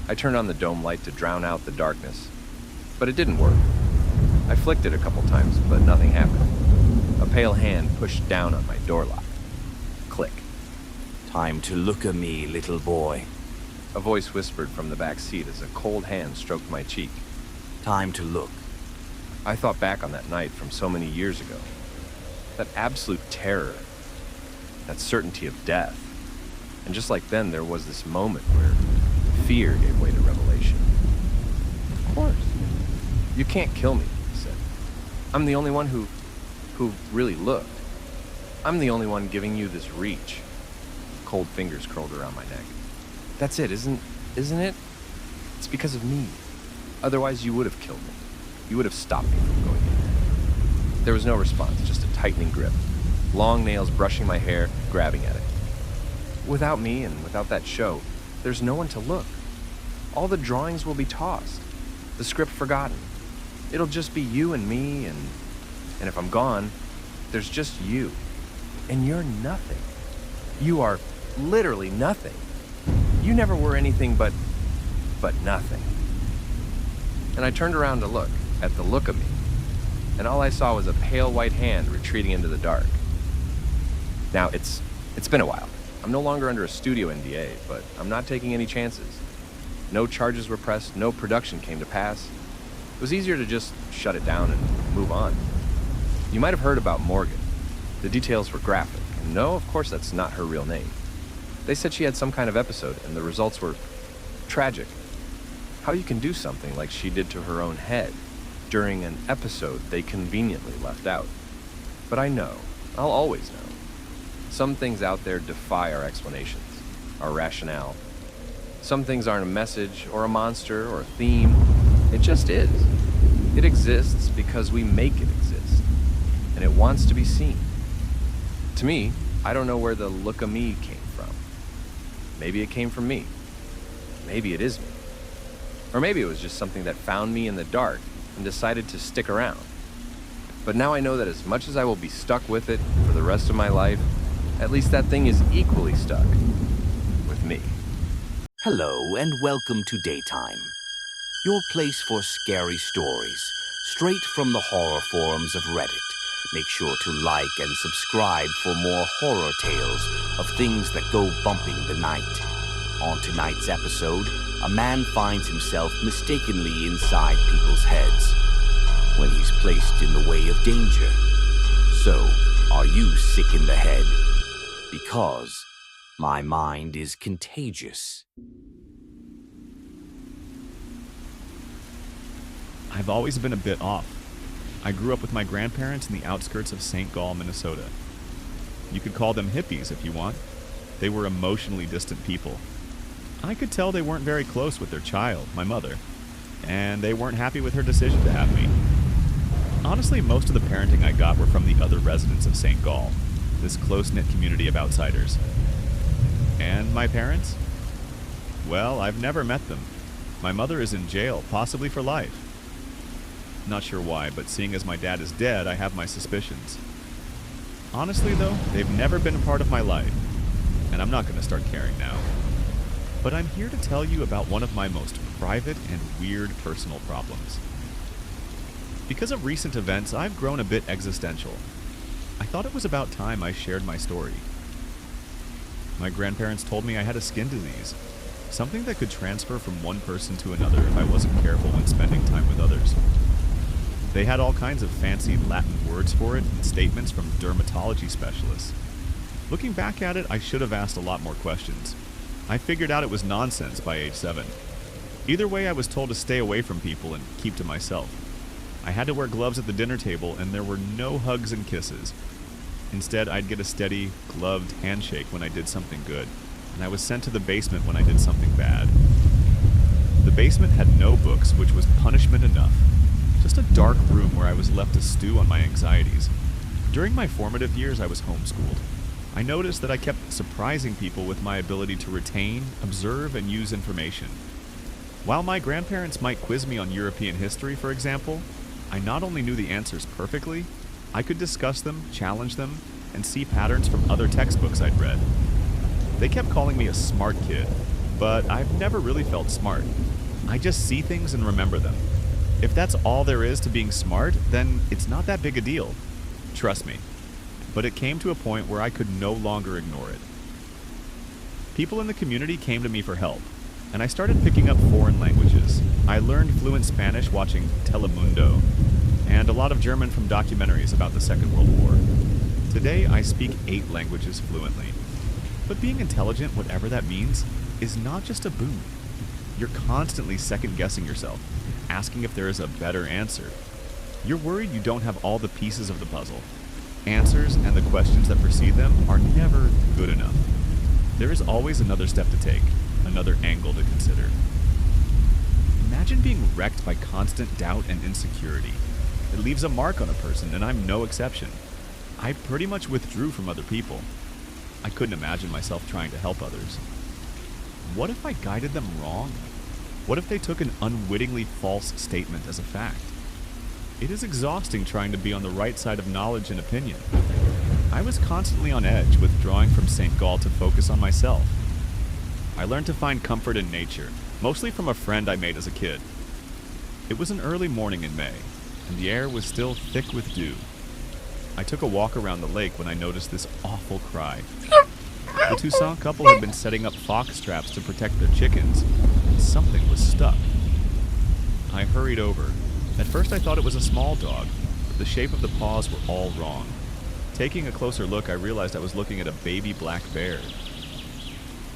I turned on the dome light to drown out the darkness, but it didn't work. I flicked it a couple times, but nothing happened. A pale hand pushed down on my door lock. Click. Time to look at me, little boy. A voice whispered from the back seat as a cold hand stroked my cheek. Time to look. I thought back on that night from so many years ago. That absolute terror. That certainty of death. And just like then, there was this moment where fear gave way to revelation. Of course. You can't kill me, he said. I'm the only one who really looked. I'm the only one giving you this reach. Cold fingers curled around my neck. That's it, isn't it? It's because of me. Otherwise, you would have killed me. You would have stopped me from going in there. There was no response, just a tightening grip. Long nails brushing my hair, grabbing at it. Without me and without that show, there's no one to look. All the drawings will be tossed. The script forgotten. It'll just be you and me and And if I'm gone, there's just you. And you're nothing. You are literally nothing. You never were anything but nothing. And I turned around to look at the look of me, and all I saw was a pale white hand retreating into the dark. Now, it's been a while. I'm no longer under a studio NDA, but I'm not taking any chances. No charges were pressed, no production came to pass. It was easier to just shut it down and move on. You might have heard about Morgan. The details were graphic, and no, of course that's not her real name. They said she had some kind of episode, and the results were tragic. How you can do something like she did to her own head during an episode they conveniently left out. But I know, I'll always know. Some things out there defy our explanations, our rationale. Some things aren't a message or a monster or a theme. It just is. It exists because we make it exist, and it wants to be seen. To me, I don't know where the look of me came from. Maybe it came from me. Maybe it is me. Or maybe it was just something that found me in the dark and decided to stick around. But now I know that as much as I will be stuck with it for the rest of my life, at least that thing is equally stuck with me. Hello and welcome to Daytime, your place for scary stories, straight from the horror forums of Reddit. Make sure to like and subscribe for more horror tales of things that go bumping the night. On tonight's episode, a man finds himself mistakenly inside people's heads when he's placed in the way of danger. So, are you sick in the head? Because my mind is contagious. I've always been a bit off. I grew up with my grandparents in the outskirts of St. Gall, Minnesota. You could call them hippies if you want. They were emotionally distant people. I could tell they weren't very close with their child, my mother, and they weren't happy with her decision to have me. Honestly, most of the parenting I got were from the other residents of St. Gall, this close-knit community of outsiders. And my parents? Well, I've never met them. My mother is in jail, possibly for life. Not sure why, but seeing as my dad is dead, I have my suspicions. Honestly, though, they've never been a part of my life, and I'm not going to start caring now. But I'm here to tell you about one of my most private and weird personal problems. Because of recent events, I've grown a bit existential. I thought it was about time I shared my story. My grandparents told me I had a skin disease, something that could transfer from one person to another if I wasn't careful when spending time with others. They had all kinds of fancy Latin words for it and statements from dermatology specialists. Looking back at it, I should have asked a lot more questions. I figured out it was nonsense by age 7. Either way, I was told to stay away from people and keep to myself. I had to wear gloves at the dinner table, and there were no hugs and kisses. Instead, I'd get a steady, gloved handshake when I did something good, and I was sent to the basement when I did something bad. The basement had no books, which was punishment enough. Just a dark room where I was left to stew on my anxieties. During my formative years, I was homeschooled. I noticed that I kept surprising people with my ability to retain, observe, and use information. While my grandparents might quiz me on European history, for example, I not only knew the answers perfectly, I could discuss them, challenge them, and see patterns from other textbooks I'd read. They kept calling me a smart kid, but I've never really felt smart. I just see things and remember them. If that's all there is to being smart, then it's not that big a deal. Trust me. But it came to a point where I could no longer ignore it. People in the community came to me for help, and I started picking up foreign languages. I learned fluent Spanish watching Telemundo, and a lot of German from documentaries about the Second World War. Today, I speak 8 languages fluently. But being intelligent, whatever that means, is not just a boon. You're constantly second-guessing yourself, asking if there is a better answer. You're worried you don't have all the pieces of the puzzle. Answers and the questions that precede them are never good enough. There is always another step to take, another angle to consider. Imagine being wrecked by constant doubt and insecurity. It leaves a mark on a person, and I'm no exception. I pretty much withdrew from other people. I couldn't imagine myself trying to help others. What if I guided them wrong? What if they took an unwittingly false statement as a fact? It is exhausting trying to be on the right side of knowledge and opinion. I was constantly on edge, withdrawing from St. Gall to focus on myself. I learned to find comfort in nature, mostly from a friend I made as a kid. It was an early morning in May, and the air was still thick with dew. I took a walk around the lake when I noticed this awful cry. The Toussaint couple had been setting up fox traps to protect their chickens, and something was stuck. I hurried over. At first I thought it was a small dog, but the shape of the paws were all wrong. Taking a closer look, I realized I was looking at a baby black bear.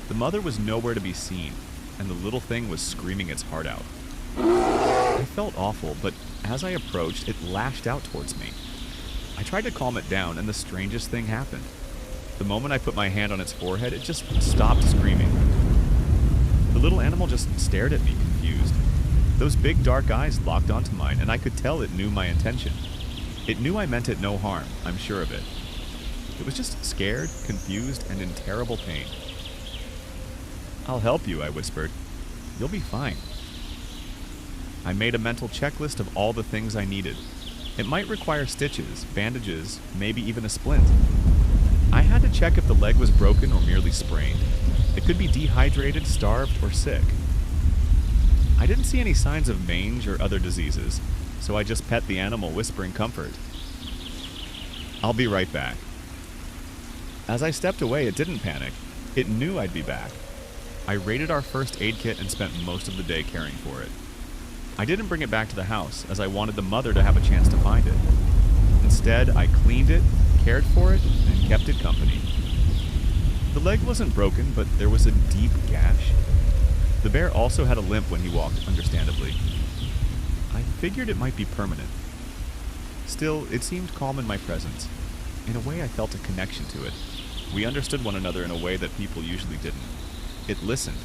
The mother was nowhere to be seen, and the little thing was screaming its heart out. I felt awful, but as I approached, it lashed out towards me. I tried to calm it down, and the strangest thing happened. The moment I put my hand on its forehead, it just stopped screaming. The little animal just stared at me, confused. Those big dark eyes locked onto mine, and I could tell it knew my intention. It knew I meant it no harm, I'm sure of it. It was just scared, confused, and in terrible pain. "I'll help you," I whispered. "You'll be fine." I made a mental checklist of all the things I needed. It might require stitches, bandages, maybe even a splint. I had to check if the leg was broken or merely sprained. It could be dehydrated, starved, or sick. I didn't see any signs of mange or other diseases, so I just pet the animal, whispering comfort. "I'll be right back." As I stepped away, it didn't panic. It knew I'd be back. I raided our first aid kit and spent most of the day caring for it. I didn't bring it back to the house, as I wanted the mother to have a chance to find it. Instead, I cleaned it, cared for it, and kept it company. The leg wasn't broken, but there was a deep gash. The bear also had a limp when he walked, understandably. I figured it might be permanent. Still, it seemed calm in my presence. In a way, I felt a connection to it. We understood one another in a way that people usually didn't. It listened.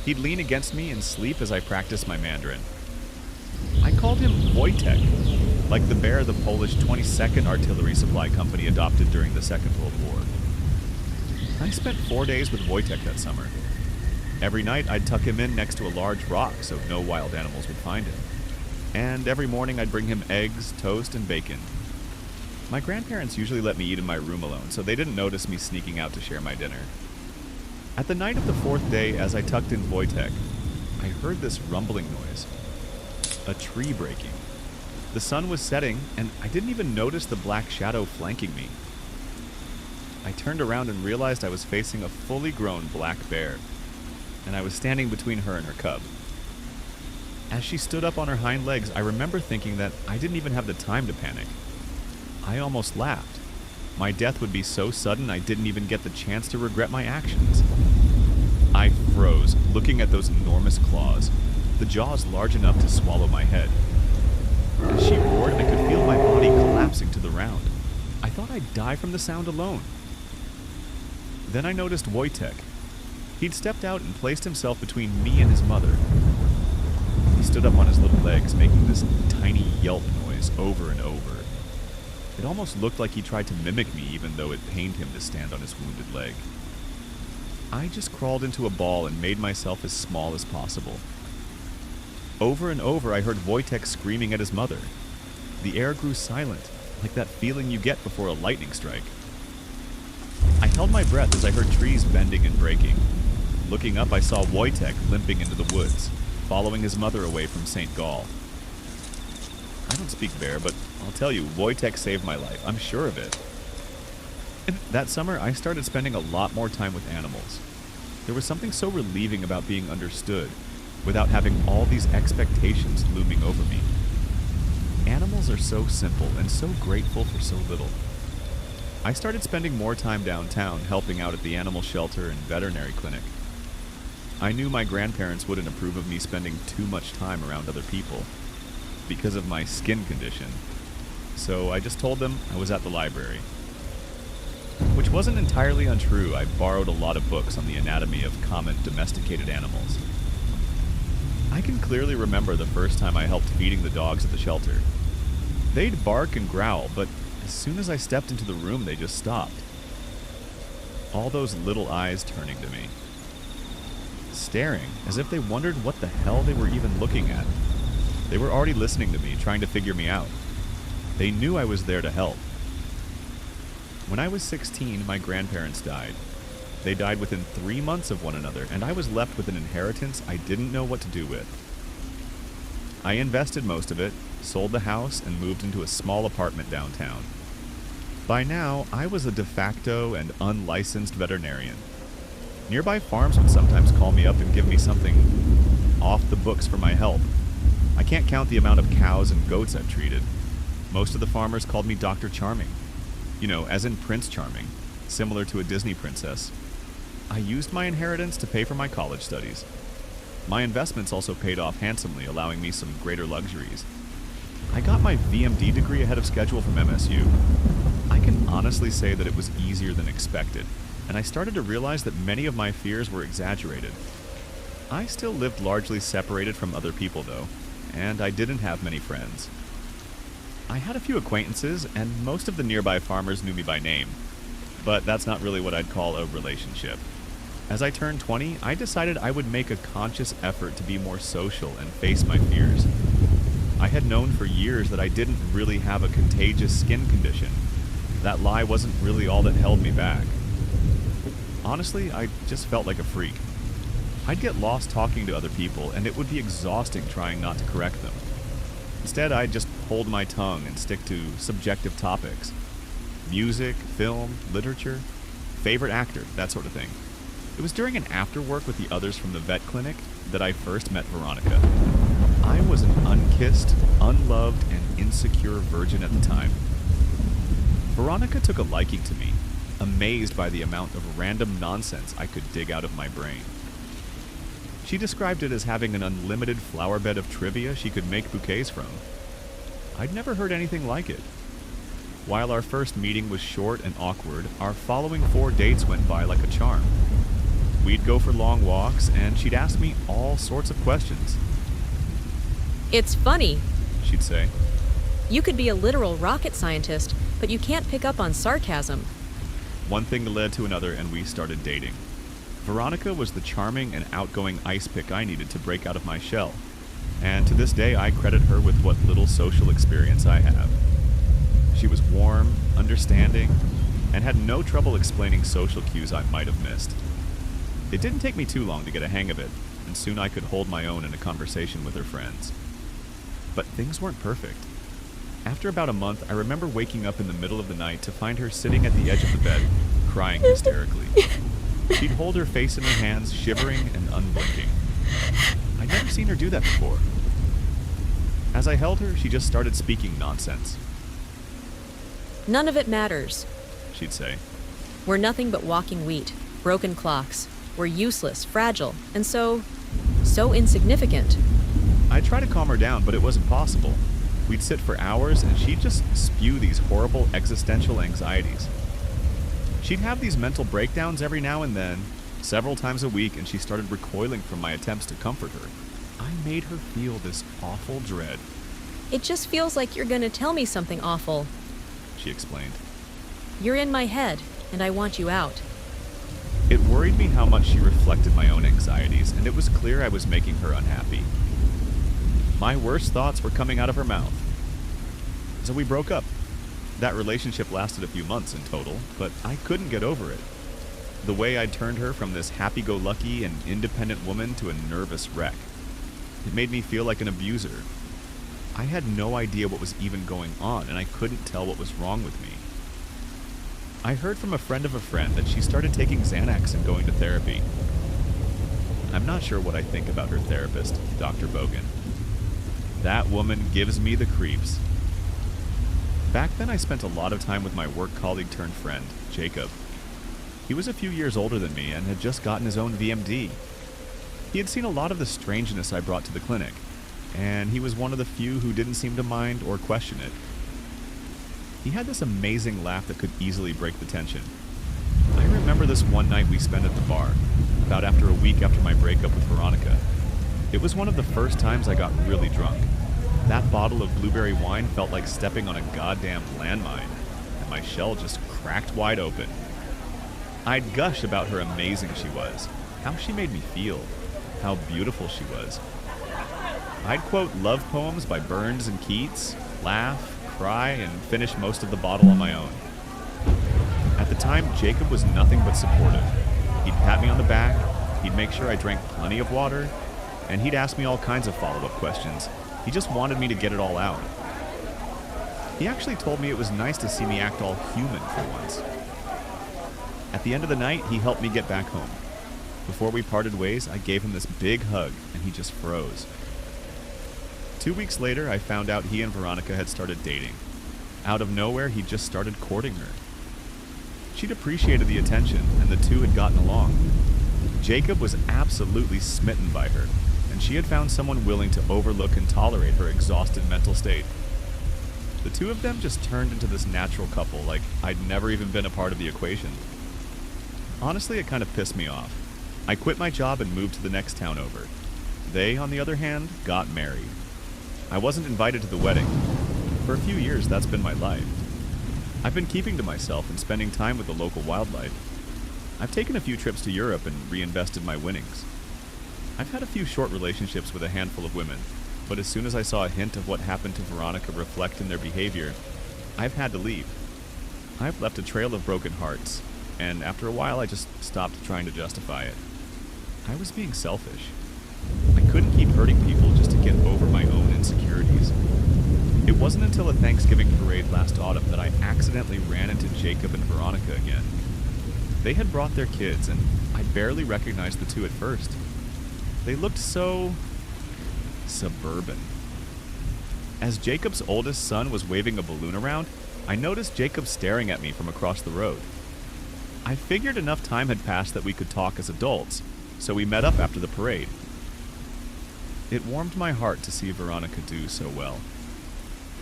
He'd lean against me and sleep as I practiced my Mandarin. I called him Wojtek, like the bear the Polish 22nd Artillery Supply Company adopted during the Second World War. I spent 4 days with Wojtek that summer. Every night I'd tuck him in next to a large rock so no wild animals would find him. And every morning I'd bring him eggs, toast, and bacon. My grandparents usually let me eat in my room alone, so they didn't notice me sneaking out to share my dinner. At the night of the 4th day, as I tucked in Wojtek, I heard this rumbling noise. A tree breaking. The sun was setting, and I didn't even notice the black shadow flanking me. I turned around and realized I was facing a fully grown black bear, and I was standing between her and her cub. As she stood up on her hind legs, I remember thinking that I didn't even have the time to panic. I almost laughed. My death would be so sudden I didn't even get the chance to regret my actions. I froze, looking at those enormous claws, the jaws large enough to swallow my head. As she roared, I could feel my body collapsing to the ground. I thought I'd die from the sound alone. Then I noticed Wojtek. He'd stepped out and placed himself between me and his mother. He stood up on his little legs, making this tiny yelp noise over and over. It almost looked like he tried to mimic me, even though it pained him to stand on his wounded leg. I just crawled into a ball and made myself as small as possible. Over and over, I heard Wojtek screaming at his mother. The air grew silent, like that feeling you get before a lightning strike. I held my breath as I heard trees bending and breaking. Looking up, I saw Wojtek limping into the woods, following his mother away from St. Gall. I don't speak bear, but I'll tell you, Wojtek saved my life. I'm sure of it. And that summer, I started spending a lot more time with animals. There was something so relieving about being understood, without having all these expectations looming over me. Animals are so simple and so grateful for so little. I started spending more time downtown helping out at the animal shelter and veterinary clinic. I knew my grandparents wouldn't approve of me spending too much time around other people because of my skin condition, so I just told them I was at the library. Which wasn't entirely untrue. I borrowed a lot of books on the anatomy of common domesticated animals. I can clearly remember the first time I helped feeding the dogs at the shelter. They'd bark and growl, but as soon as I stepped into the room, they just stopped. All those little eyes turning to me. Staring, as if they wondered what the hell they were even looking at. They were already listening to me, trying to figure me out. They knew I was there to help. When I was 16, my grandparents died. They died within 3 months of one another, and I was left with an inheritance I didn't know what to do with. I invested most of it, sold the house, and moved into a small apartment downtown. By now, I was a de facto and unlicensed veterinarian. Nearby farms would sometimes call me up and give me something off the books for my help. I can't count the amount of cows and goats I've treated. Most of the farmers called me Dr. Charming. You know, as in Prince Charming, similar to a Disney princess. I used my inheritance to pay for my college studies. My investments also paid off handsomely, allowing me some greater luxuries. I got my VMD degree ahead of schedule from MSU. I can honestly say that it was easier than expected, and I started to realize that many of my fears were exaggerated. I still lived largely separated from other people, though, and I didn't have many friends. I had a few acquaintances, and most of the nearby farmers knew me by name, but that's not really what I'd call a relationship. As I turned 20, I decided I would make a conscious effort to be more social and face my fears. I had known for years that I didn't really have a contagious skin condition. That lie wasn't really all that held me back. Honestly, I just felt like a freak. I'd get lost talking to other people, and it would be exhausting trying not to correct them. Instead, I'd just hold my tongue and stick to subjective topics. Music, film, literature, favorite actor, that sort of thing. It was during an after-work with the others from the vet clinic that I first met Veronica. I was an unkissed, unloved, and insecure virgin at the time. Veronica took a liking to me, amazed by the amount of random nonsense I could dig out of my brain. She described it as having an unlimited flower bed of trivia she could make bouquets from. I'd never heard anything like it. While our first meeting was short and awkward, our following 4 dates went by like a charm. We'd go for long walks, and she'd ask me all sorts of questions. It's funny, She'd say. You could be a literal rocket scientist, but you can't pick up on sarcasm. One thing led to another, and we started dating. Veronica was the charming and outgoing ice pick I needed to break out of my shell, and to this day I credit her with what little social experience I have. She was warm, understanding, and had no trouble explaining social cues I might have missed. It didn't take me too long to get a hang of it, and soon I could hold my own in a conversation with her friends. But things weren't perfect. After about a month, I remember waking up in the middle of the night to find her sitting at the edge of the bed, crying hysterically. She'd hold her face in her hands, shivering and unblinking. I'd never seen her do that before. As I held her, she just started speaking nonsense. None of it matters, She'd say. We're nothing but walking wheat, broken clocks. We're useless, fragile, and so insignificant. I'd try to calm her down, but it wasn't possible. We'd sit for hours, and she'd just spew these horrible existential anxieties. She'd have these mental breakdowns every now and then, several times a week, and she started recoiling from my attempts to comfort her. I made her feel this awful dread. It just feels like you're gonna tell me something awful, She explained. You're in my head, and I want you out. It worried me how much she reflected my own anxieties, and it was clear I was making her unhappy. My worst thoughts were coming out of her mouth. So we broke up. That relationship lasted a few months in total, but I couldn't get over it. The way I'd turned her from this happy-go-lucky and independent woman to a nervous wreck. It made me feel like an abuser. I had no idea what was even going on, and I couldn't tell what was wrong with me. I heard from a friend of a friend that she started taking Xanax and going to therapy. I'm not sure what I think about her therapist, Dr. Bogan. That woman gives me the creeps. Back then, I spent a lot of time with my work colleague turned friend, Jacob. He was a few years older than me and had just gotten his own VMD. He had seen a lot of the strangeness I brought to the clinic, and he was one of the few who didn't seem to mind or question it. He had this amazing laugh that could easily break the tension. I remember this one night we spent at the bar, about after a week after my breakup with Veronica. It was one of the first times I got really drunk. That bottle of blueberry wine felt like stepping on a goddamn landmine, and my shell just cracked wide open. I'd gush about how amazing she was, how she made me feel, how beautiful she was. I'd quote love poems by Burns and Keats, laugh, cry and finish most of the bottle on my own. At the time, Jacob was nothing but supportive. He'd pat me on the back, he'd make sure I drank plenty of water, and he'd ask me all kinds of follow-up questions. He just wanted me to get it all out. He actually told me it was nice to see me act all human for once. At the end of the night, he helped me get back home. Before we parted ways, I gave him this big hug, and he just froze. 2 weeks later, I found out he and Veronica had started dating. Out of nowhere, he just started courting her. She'd appreciated the attention, and the two had gotten along. Jacob was absolutely smitten by her, and she had found someone willing to overlook and tolerate her exhausted mental state. The two of them just turned into this natural couple, like I'd never even been a part of the equation. Honestly, it kind of pissed me off. I quit my job and moved to the next town over. They, on the other hand, got married. I wasn't invited to the wedding. For a few years, that's been my life. I've been keeping to myself and spending time with the local wildlife. I've taken a few trips to Europe and reinvested my winnings. I've had a few short relationships with a handful of women, but as soon as I saw a hint of what happened to Veronica reflect in their behavior, I've had to leave. I've left a trail of broken hearts, and after a while I just stopped trying to justify it. I was being selfish. I couldn't keep hurting people just to get over my own insecurities. It wasn't until a Thanksgiving parade last autumn that I accidentally ran into Jacob and Veronica again. They had brought their kids, and I barely recognized the two at first. They looked so suburban. As Jacob's oldest son was waving a balloon around, I noticed Jacob staring at me from across the road. I figured enough time had passed that we could talk as adults, so we met up after the parade. It warmed my heart to see Veronica do so well.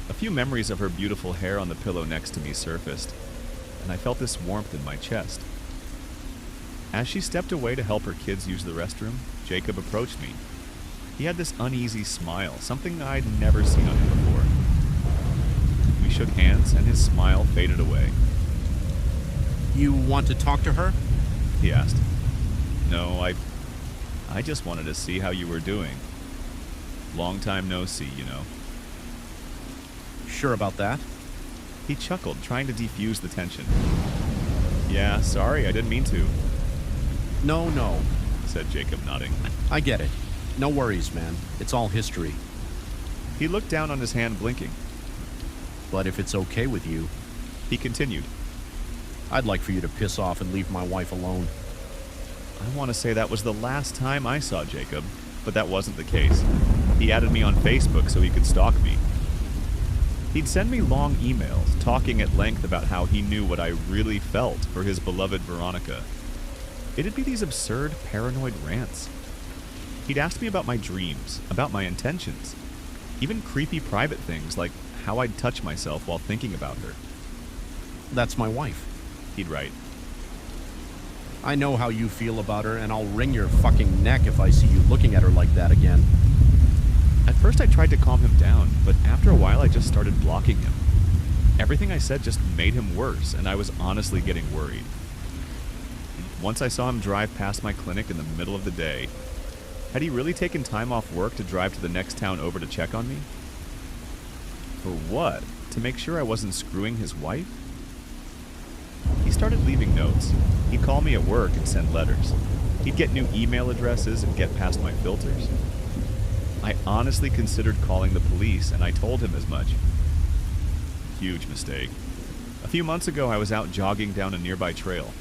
A few memories of her beautiful hair on the pillow next to me surfaced, and I felt this warmth in my chest. As she stepped away to help her kids use the restroom, Jacob approached me. He had this uneasy smile, something I'd never seen on him before. We shook hands, and his smile faded away. You want to talk to her? He asked. No, I just wanted to see how you were doing. Long time no see, you know. Sure about that? He chuckled, trying to defuse the tension. Yeah, sorry, I didn't mean to, No, said Jacob, nodding. I get it. No worries, man. It's all history. He looked down on his hand, blinking. But if it's okay with you, He continued. I'd like for you to piss off and leave my wife alone. I want to say that was the last time I saw Jacob, but that wasn't the case. He added me on Facebook so he could stalk me. He'd send me long emails, talking at length about how he knew what I really felt for his beloved Veronica. It'd be these absurd, paranoid rants. He'd ask me about my dreams, about my intentions, even creepy private things like how I'd touch myself while thinking about her. That's my wife. He'd write. I know how you feel about her, and I'll wring your fucking neck if I see you looking at her like that again. At first I tried to calm him down, but after a while I just started blocking him. Everything I said just made him worse, and I was honestly getting worried. Once I saw him drive past my clinic in the middle of the day. Had he really taken time off work to drive to the next town over to check on me? For what? To make sure I wasn't screwing his wife? He started leaving notes. He'd call me at work and send letters. He'd get new email addresses and get past my filters. I honestly considered calling the police, and I told him as much. Huge mistake. A few months ago, I was out jogging down a nearby trail.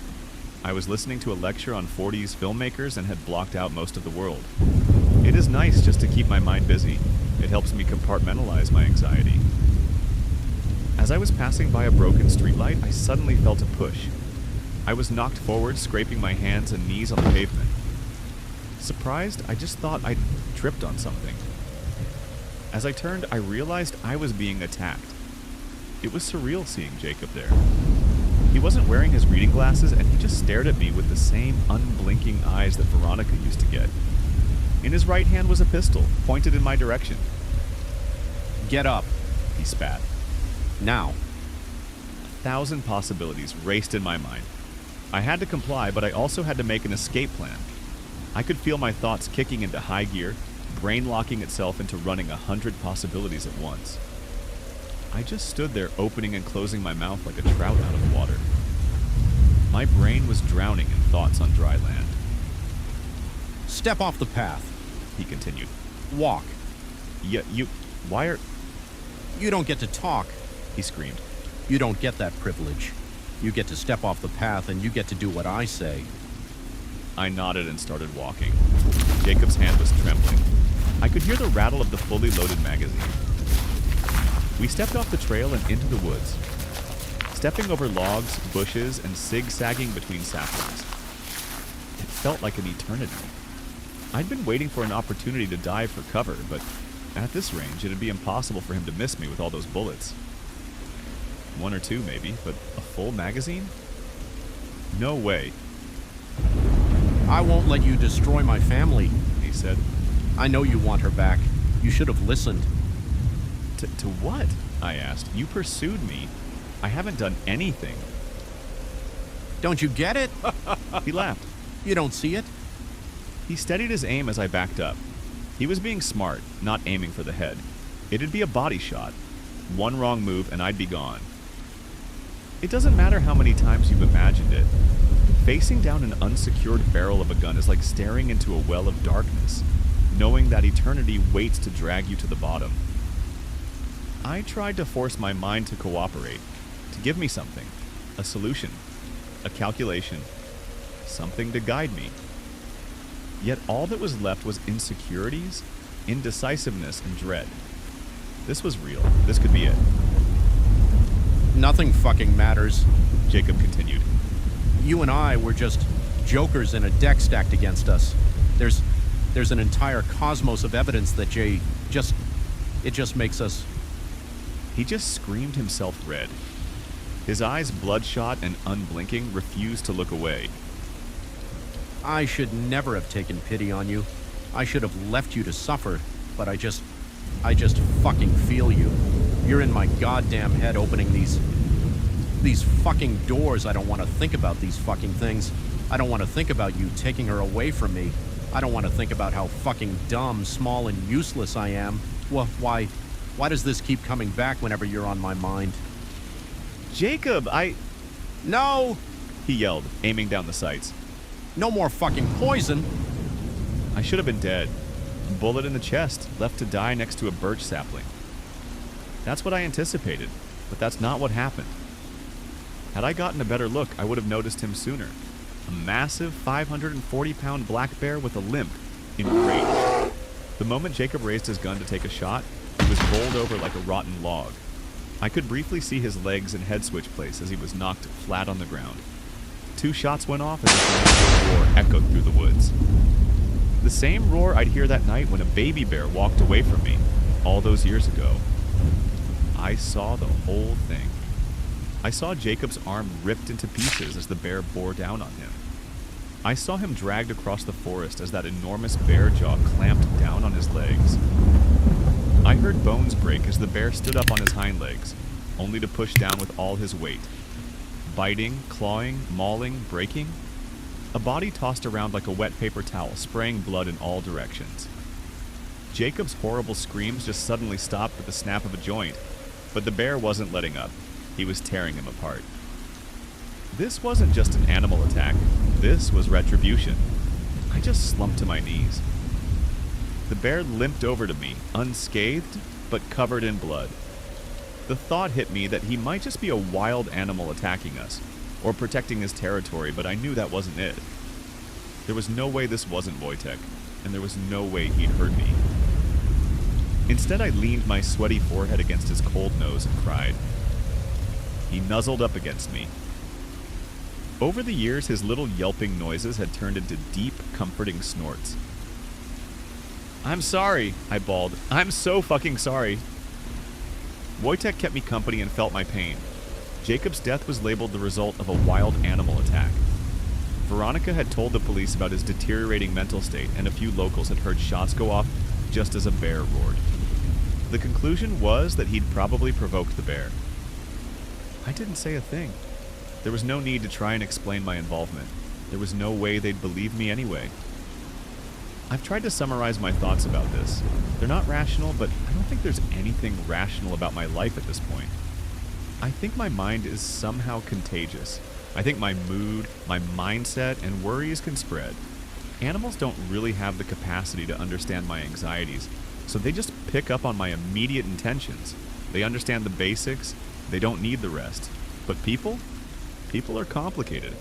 I was listening to a lecture on 40s filmmakers and had blocked out most of the world. It is nice just to keep my mind busy. It helps me compartmentalize my anxiety. As I was passing by a broken streetlight, I suddenly felt a push. I was knocked forward, scraping my hands and knees on the pavement. Surprised, I just thought I'd tripped on something. As I turned, I realized I was being attacked. It was surreal seeing Jacob there. He wasn't wearing his reading glasses, and he just stared at me with the same unblinking eyes that Veronica used to get. In his right hand was a pistol, pointed in my direction. Get up. He spat. Now. 1,000 possibilities raced in my mind. I had to comply, but I also had to make an escape plan. I could feel my thoughts kicking into high gear, brain locking itself into running 100 possibilities at once. I just stood there opening and closing my mouth like a trout out of water. My brain was drowning in thoughts on dry land. Step off the path. He continued. Walk. Why are... You don't get to talk. He screamed. You don't get that privilege. You get to step off the path and you get to do what I say. I nodded and started walking. Jacob's hand was trembling. I could hear the rattle of the fully loaded magazine. We stepped off the trail and into the woods, stepping over logs, bushes, and zigzagging between saplings. It felt like an eternity. I'd been waiting for an opportunity to dive for cover, but at this range, it'd be impossible for him to miss me with all those bullets. One or two, maybe, but a full magazine? No way. I won't let you destroy my family, He said. I know you want her back. You should have listened. To what? I asked. You pursued me. I haven't done anything. Don't you get it? He laughed. You don't see it? He steadied his aim as I backed up. He was being smart, not aiming for the head. It'd be a body shot. One wrong move and I'd be gone. It doesn't matter how many times you've imagined it. Facing down an unsecured barrel of a gun is like staring into a well of darkness, knowing that eternity waits to drag you to the bottom. I tried to force my mind to cooperate, to give me something, a solution, a calculation, something to guide me. Yet all that was left was insecurities, indecisiveness, and dread. This was real. This could be it. Nothing fucking matters, Jacob continued. You and I were just jokers in a deck stacked against us. There's an entire cosmos of evidence that it just makes us... He just screamed himself red. His eyes, bloodshot and unblinking, refused to look away. I should never have taken pity on you. I should have left you to suffer, but I just fucking feel you. You're in my goddamn head opening these fucking doors. I don't want to think about these fucking things. I don't want to think about you taking her away from me. I don't want to think about how fucking dumb, small, and useless I am. Well, why does this keep coming back whenever you're on my mind? Jacob, No! He yelled, aiming down the sights. No more fucking poison! I should have been dead. Bullet in the chest, left to die next to a birch sapling. That's what I anticipated, but that's not what happened. Had I gotten a better look, I would have noticed him sooner. A massive 540-pound black bear with a limp, in rage. The moment Jacob raised his gun to take a shot, he was rolled over like a rotten log. I could briefly see his legs and head switch place as he was knocked flat on the ground. 2 shots went off as his roar echoed through the woods. The same roar I'd hear that night when a baby bear walked away from me, all those years ago. I saw the whole thing. I saw Jacob's arm ripped into pieces as the bear bore down on him. I saw him dragged across the forest as that enormous bear jaw clamped down on his legs. I heard bones break as the bear stood up on his hind legs, only to push down with all his weight. Biting, clawing, mauling, breaking. A body tossed around like a wet paper towel, spraying blood in all directions. Jacob's horrible screams just suddenly stopped with the snap of a joint, but the bear wasn't letting up. He was tearing him apart. This wasn't just an animal attack. This was retribution. I just slumped to my knees. The bear limped over to me, unscathed, but covered in blood. The thought hit me that he might just be a wild animal attacking us, or protecting his territory, but I knew that wasn't it. There was no way this wasn't Wojtek, and there was no way he'd hurt me. Instead, I leaned my sweaty forehead against his cold nose and cried. He nuzzled up against me. Over the years, his little yelping noises had turned into deep, comforting snorts. "I'm sorry," I bawled. "I'm so fucking sorry." Wojtek kept me company and felt my pain. Jacob's death was labeled the result of a wild animal attack. Veronica had told the police about his deteriorating mental state, and a few locals had heard shots go off just as a bear roared. The conclusion was that he'd probably provoked the bear. I didn't say a thing. There was no need to try and explain my involvement. There was no way they'd believe me anyway. I've tried to summarize my thoughts about this. They're not rational, but I don't think there's anything rational about my life at this point. I think my mind is somehow contagious. I think my mood, my mindset, and worries can spread. Animals don't really have the capacity to understand my anxieties, so they just pick up on my immediate intentions. They understand the basics, they don't need the rest. But people? People are complicated.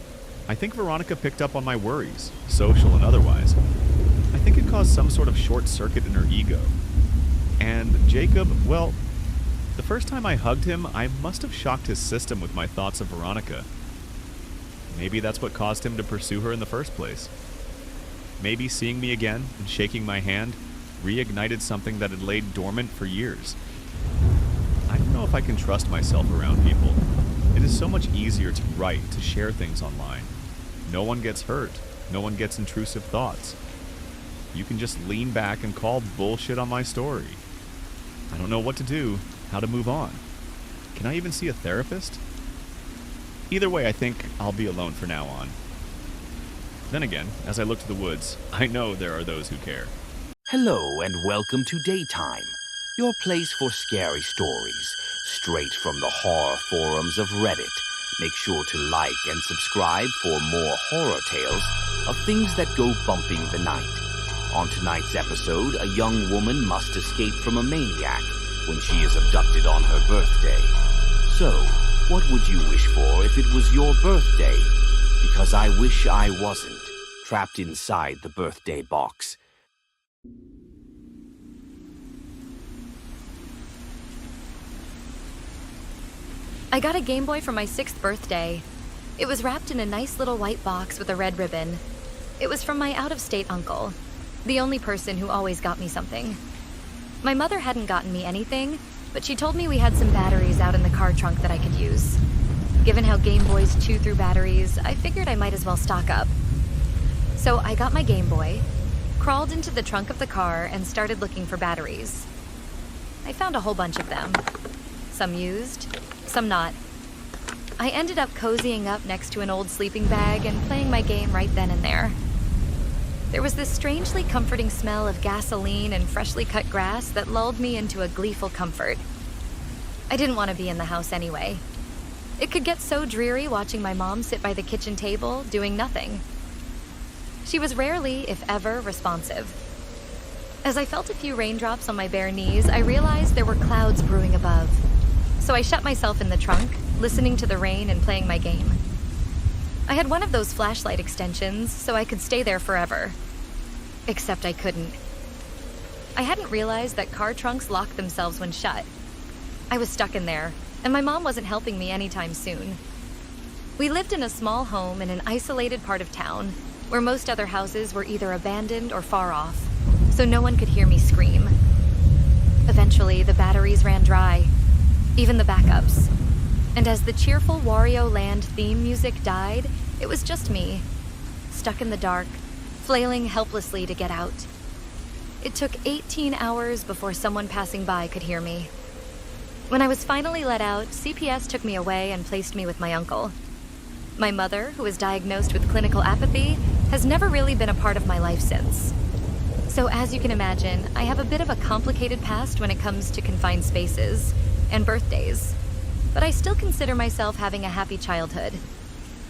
I think Veronica picked up on my worries, social and otherwise. I think it caused some sort of short circuit in her ego. And Jacob, well, the first time I hugged him, I must have shocked his system with my thoughts of Veronica. Maybe that's what caused him to pursue her in the first place. Maybe seeing me again and shaking my hand reignited something that had laid dormant for years. I don't know if I can trust myself around people. It is so much easier to write, to share things online. No one gets hurt. No one gets intrusive thoughts. You can just lean back and call bullshit on my story. I don't know what to do, how to move on. Can I even see a therapist? Either way, I think I'll be alone for now on. Then again, as I look to the woods, I know there are those who care. Hello and welcome to Daytime, your place for scary stories, straight from the horror forums of Reddit. Make sure to like and subscribe for more horror tales of things that go bumping the night. On tonight's episode, a young woman must escape from a maniac when she is abducted on her birthday. So, what would you wish for if it was your birthday? Because I wish I wasn't, trapped inside the birthday box. I got a Game Boy for my 6th birthday. It was wrapped in a nice little white box with a red ribbon. It was from my out-of-state uncle, the only person who always got me something. My mother hadn't gotten me anything, but she told me we had some batteries out in the car trunk that I could use. Given how Game Boys chew through batteries, I figured I might as well stock up. So I got my Game Boy, crawled into the trunk of the car, and started looking for batteries. I found a whole bunch of them. Some used, some not. I ended up cozying up next to an old sleeping bag and playing my game right then and there. There was this strangely comforting smell of gasoline and freshly cut grass that lulled me into a gleeful comfort. I didn't want to be in the house anyway. It could get so dreary watching my mom sit by the kitchen table, doing nothing. She was rarely, if ever, responsive. As I felt a few raindrops on my bare knees, I realized there were clouds brewing above. So I shut myself in the trunk, listening to the rain and playing my game. I had one of those flashlight extensions, so I could stay there forever. Except I couldn't. I hadn't realized that car trunks lock themselves when shut. I was stuck in there, and my mom wasn't helping me anytime soon. We lived in a small home in an isolated part of town, where most other houses were either abandoned or far off, so no one could hear me scream. Eventually, the batteries ran dry, even the backups. And as the cheerful Wario Land theme music died, it was just me, stuck in the dark, flailing helplessly to get out. It took 18 hours before someone passing by could hear me. When I was finally let out, CPS took me away and placed me with my uncle. My mother, who was diagnosed with clinical apathy, has never really been a part of my life since. So as you can imagine, I have a bit of a complicated past when it comes to confined spaces and birthdays. But I still consider myself having a happy childhood.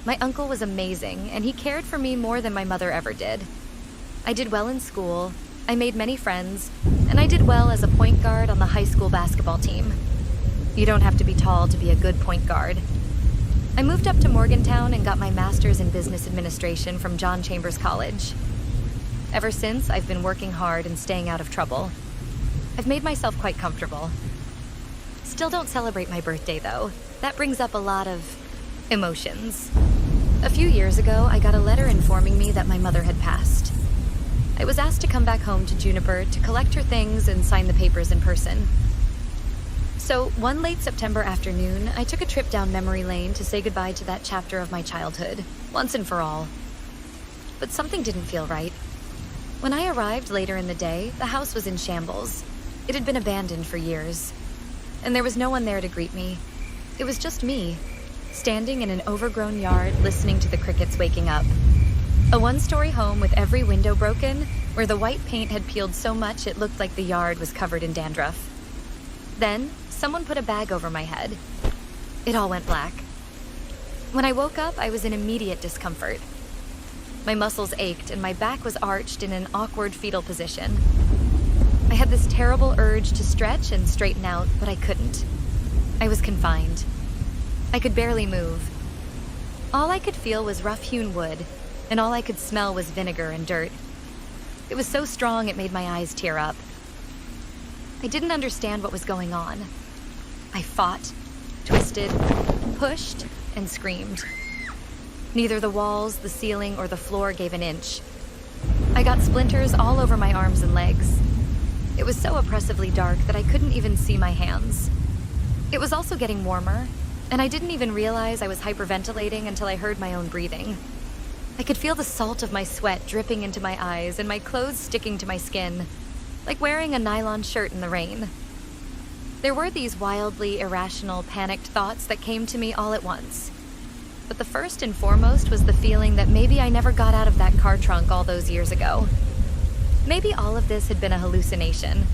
My uncle was amazing, and he cared for me more than my mother ever did. I did well in school, I made many friends, and I did well as a point guard on the high school basketball team. You don't have to be tall to be a good point guard. I moved up to Morgantown and got my master's in business administration from John Chambers College. Ever since, I've been working hard and staying out of trouble. I've made myself quite comfortable. Still don't celebrate my birthday, though. That brings up a lot of emotions. A few years ago, I got a letter informing me that my mother had passed. I was asked to come back home to Juniper to collect her things and sign the papers in person. So, one late September afternoon, I took a trip down memory lane to say goodbye to that chapter of my childhood, once and for all. But something didn't feel right. When I arrived later in the day, the house was in shambles. It had been abandoned for years. And there was no one there to greet me. It was just me, standing in an overgrown yard listening to the crickets waking up. A one-story home with every window broken, where the white paint had peeled so much it looked like the yard was covered in dandruff. Then, someone put a bag over my head. It all went black. When I woke up, I was in immediate discomfort. My muscles ached and my back was arched in an awkward fetal position. I had this terrible urge to stretch and straighten out, but I couldn't. I was confined. I could barely move. All I could feel was rough-hewn wood, and all I could smell was vinegar and dirt. It was so strong it made my eyes tear up. I didn't understand what was going on. I fought, twisted, pushed, and screamed. Neither the walls, the ceiling, or the floor gave an inch. I got splinters all over my arms and legs. It was so oppressively dark that I couldn't even see my hands. It was also getting warmer, and I didn't even realize I was hyperventilating until I heard my own breathing. I could feel the salt of my sweat dripping into my eyes and my clothes sticking to my skin, like wearing a nylon shirt in the rain. There were these wildly irrational, panicked thoughts that came to me all at once. But the first and foremost was the feeling that maybe I never got out of that car trunk all those years ago. Maybe all of this had been a hallucination.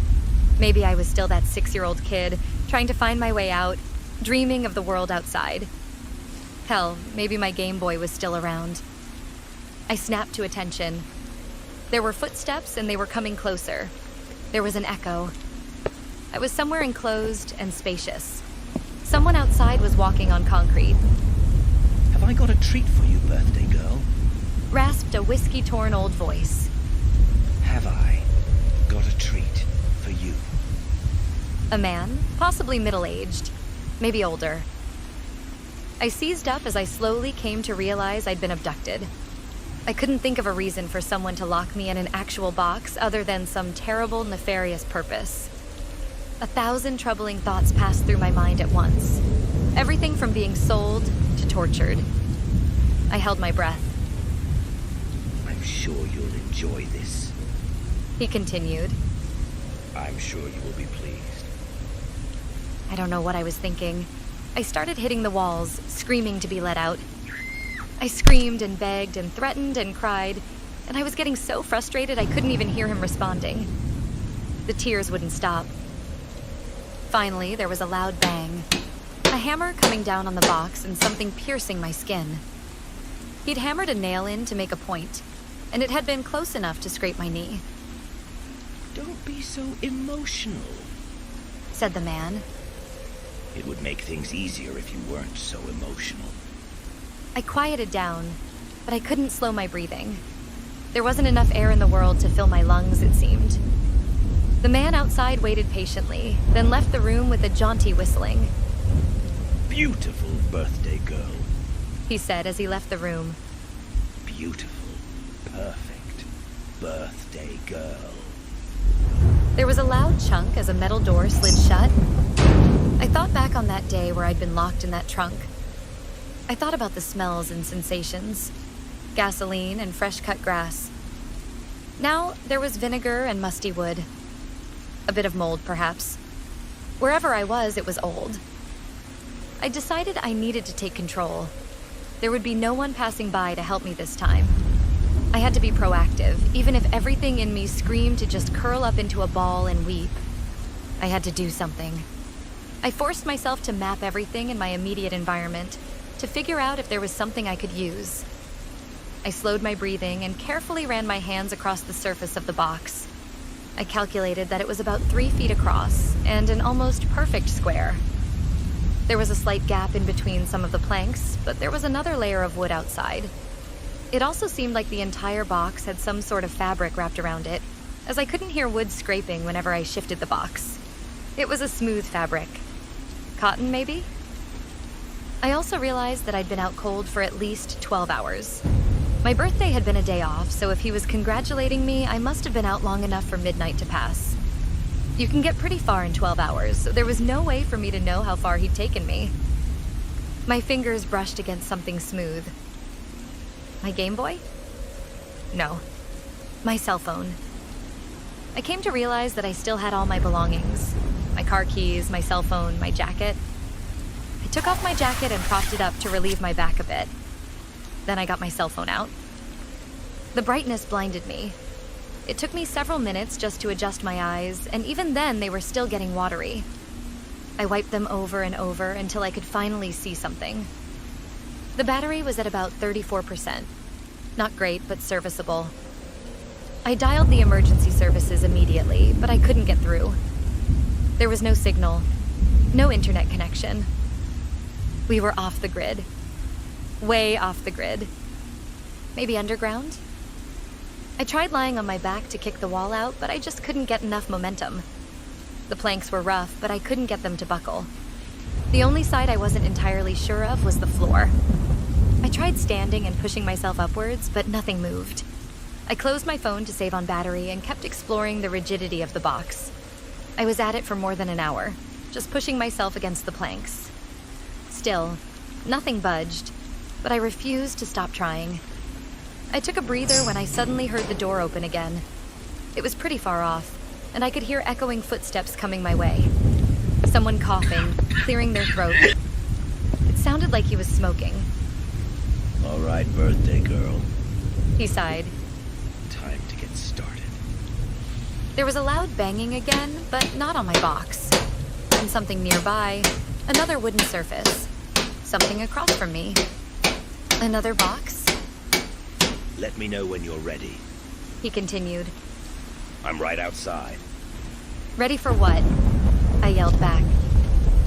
Maybe I was still that 6-year-old kid, trying to find my way out, dreaming of the world outside. Hell, maybe my Game Boy was still around. I snapped to attention. There were footsteps and they were coming closer. There was an echo. I was somewhere enclosed and spacious. Someone outside was walking on concrete. Have I got a treat for you, birthday girl? Rasped a whiskey-torn old voice. Have I got a treat for you? A man, possibly middle-aged, maybe older. I seized up as I slowly came to realize I'd been abducted. I couldn't think of a reason for someone to lock me in an actual box other than some terrible, nefarious purpose. 1,000 troubling thoughts passed through my mind at once. Everything from being sold to tortured. I held my breath. I'm sure you'll enjoy this. He continued. I'm sure you will be pleased. I don't know what I was thinking. I started hitting the walls, screaming to be let out. I screamed and begged and threatened and cried, and I was getting so frustrated I couldn't even hear him responding. The tears wouldn't stop. Finally, there was a loud bang. A hammer coming down on the box and something piercing my skin. He'd hammered a nail in to make a point, and it had been close enough to scrape my knee. Don't be so emotional, Said the man. It would make things easier if you weren't so emotional. I quieted down, but I couldn't slow my breathing. There wasn't enough air in the world to fill my lungs, it seemed. The man outside waited patiently, then left the room with a jaunty whistling. Beautiful birthday girl. He said as he left the room. Beautiful, perfect birthday girl. There was a loud chunk as a metal door slid shut. I thought back on that day where I'd been locked in that trunk. I thought about the smells and sensations. Gasoline and fresh-cut grass. Now, there was vinegar and musty wood. A bit of mold, perhaps. Wherever I was, it was old. I decided I needed to take control. There would be no one passing by to help me this time. I had to be proactive, even if everything in me screamed to just curl up into a ball and weep. I had to do something. I forced myself to map everything in my immediate environment, to figure out if there was something I could use. I slowed my breathing and carefully ran my hands across the surface of the box. I calculated that it was about 3 feet across and an almost perfect square. There was a slight gap in between some of the planks, but there was another layer of wood outside. It also seemed like the entire box had some sort of fabric wrapped around it, as I couldn't hear wood scraping whenever I shifted the box. It was a smooth fabric. Cotton, maybe? I also realized that I'd been out cold for at least 12 hours. My birthday had been a day off, so if he was congratulating me, I must have been out long enough for midnight to pass. You can get pretty far in 12 hours, so there was no way for me to know how far he'd taken me. My fingers brushed against something smooth. My Game Boy? No. My cell phone. I came to realize that I still had all my belongings. My car keys, my cell phone, my jacket. I took off my jacket and propped it up to relieve my back a bit. Then I got my cell phone out. The brightness blinded me. It took me several minutes just to adjust my eyes, and even then they were still getting watery. I wiped them over and over until I could finally see something. The battery was at about 34%. Not great, but serviceable. I dialed the emergency services immediately, but I couldn't get through. There was no signal, no internet connection. We were off the grid. Way off the grid. Maybe underground? I tried lying on my back to kick the wall out, but I just couldn't get enough momentum. The planks were rough, but I couldn't get them to buckle. The only side I wasn't entirely sure of was the floor. I tried standing and pushing myself upwards, but nothing moved. I closed my phone to save on battery and kept exploring the rigidity of the box. I was at it for more than an hour, just pushing myself against the planks. Still, nothing budged, but I refused to stop trying. I took a breather when I suddenly heard the door open again. It was pretty far off, and I could hear echoing footsteps coming my way. Someone coughing, clearing their throat. It sounded like he was smoking. All right, birthday girl. He sighed. Time to get started. There was a loud banging again, but not on my box. And something nearby, another wooden surface. Something across from me. Another box. Let me know when you're ready. He continued. I'm right outside. Ready for what? I yelled back.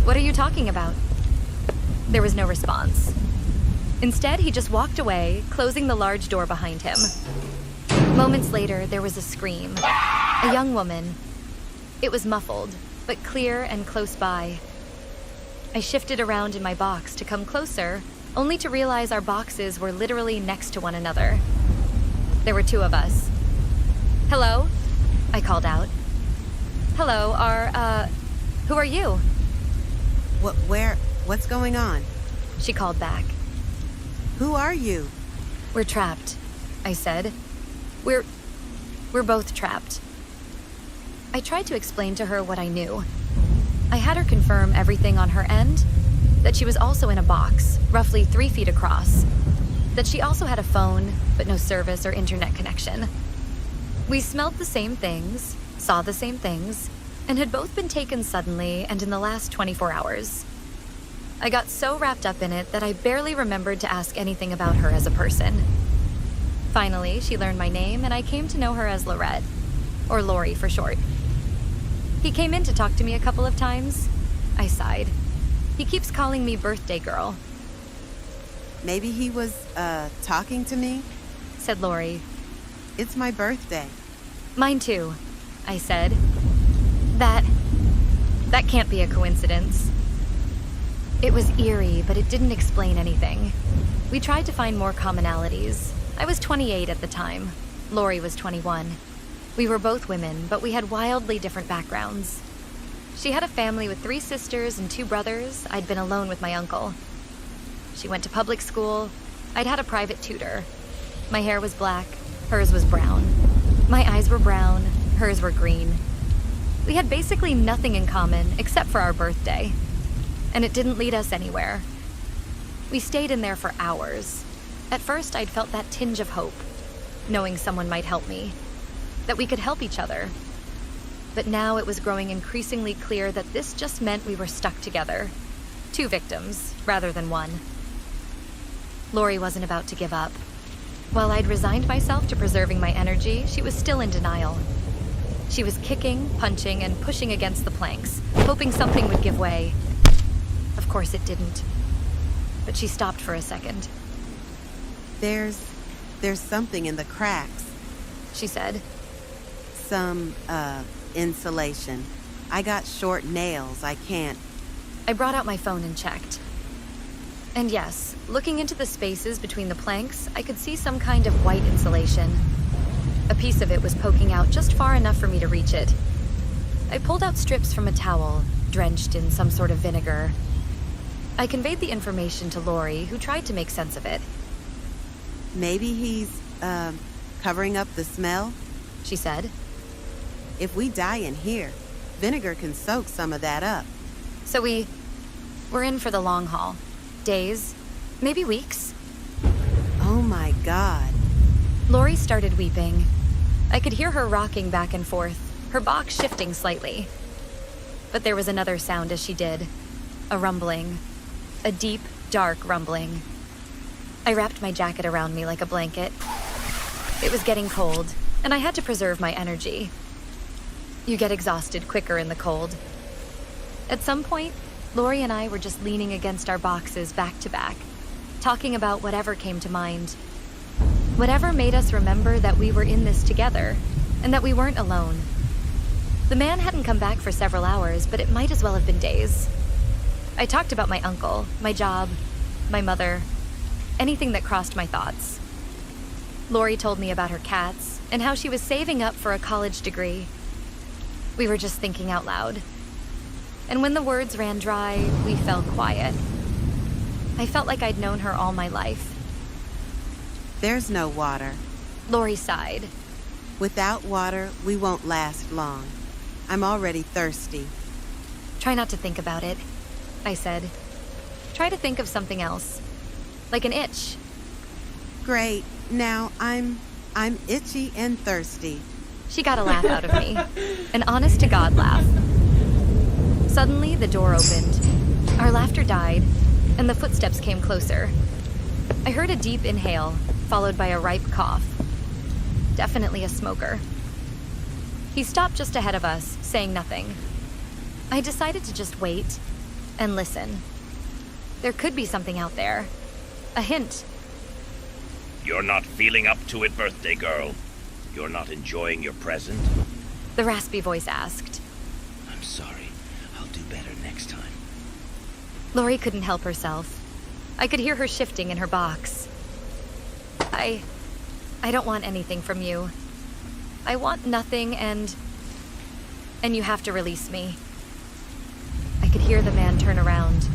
What are you talking about? There was no response. Instead, he just walked away, closing the large door behind him. Moments later, there was a scream. A young woman. It was muffled, but clear and close by. I shifted around in my box to come closer, only to realize our boxes were literally next to one another. There were two of us. Hello? I called out. Hello, who are you? What's going on? She called back. Who are you? We're trapped, I said. We're both trapped. I tried to explain to her what I knew. I had her confirm everything on her end, that she was also in a box, roughly 3 feet across, that she also had a phone, but no service or internet connection. We smelled the same things, saw the same things, and had both been taken suddenly and in the last 24 hours. I got so wrapped up in it that I barely remembered to ask anything about her as a person. Finally, she learned my name, and I came to know her as Lorette, or Lori for short. He came in to talk to me a couple of times. I sighed. He keeps calling me birthday girl. Maybe he was, talking to me? Said Lori. It's my birthday. Mine too, I said. That can't be a coincidence. It was eerie, but it didn't explain anything. We tried to find more commonalities. I was 28 at the time. Lori was 21. We were both women, but we had wildly different backgrounds. She had a family with 3 sisters and 2 brothers. I'd been alone with my uncle. She went to public school. I'd had a private tutor. My hair was black. Hers was brown. My eyes were brown. Hers were green. We had basically nothing in common except for our birthday. And it didn't lead us anywhere. We stayed in there for hours. At first, I'd felt that tinge of hope, knowing someone might help me, that we could help each other. But now it was growing increasingly clear that this just meant we were stuck together. 2 victims, rather than 1. Lori wasn't about to give up. While I'd resigned myself to preserving my energy, she was still in denial. She was kicking, punching, and pushing against the planks, hoping something would give way. Of course it didn't. But she stopped for a second. There's something in the cracks, she said. Some, insulation. I got short nails, I can't. I brought out my phone and checked. And yes, looking into the spaces between the planks, I could see some kind of white insulation. A piece of it was poking out just far enough for me to reach it. I pulled out strips from a towel, drenched in some sort of vinegar. I conveyed the information to Lori, who tried to make sense of it. Maybe he's, covering up the smell? She said. If we die in here, vinegar can soak some of that up. So we're in for the long haul. Days, maybe weeks. Oh my God. Lori started weeping. I could hear her rocking back and forth, her box shifting slightly. But there was another sound as she did. A rumbling. A deep, dark rumbling. I wrapped my jacket around me like a blanket. It was getting cold, and I had to preserve my energy. You get exhausted quicker in the cold. At some point, Lori and I were just leaning against our boxes back to back, talking about whatever came to mind. Whatever made us remember that we were in this together, and that we weren't alone. The man hadn't come back for several hours, but it might as well have been days. I talked about my uncle, my job, my mother, anything that crossed my thoughts. Lori told me about her cats, and how she was saving up for a college degree. We were just thinking out loud. And when the words ran dry, we fell quiet. I felt like I'd known her all my life. There's no water. Lori sighed. Without water, we won't last long. I'm already thirsty. Try not to think about it, I said. Try to think of something else. Like an itch. Great. Now I'm itchy and thirsty. She got a laugh out of me. An honest-to-God laugh. Suddenly, the door opened. Our laughter died, and the footsteps came closer. I heard a deep inhale, followed by a ripe cough. Definitely a smoker. He stopped just ahead of us, saying nothing. I decided to just wait and listen. There could be something out there. A hint. You're not feeling up to it, birthday girl. You're not enjoying your present. The raspy voice asked. I'm sorry. I'll do better next time. Lori couldn't help herself. I could hear her shifting in her box. I don't want anything from you. I want nothing, and you have to release me. I could hear the man turn around.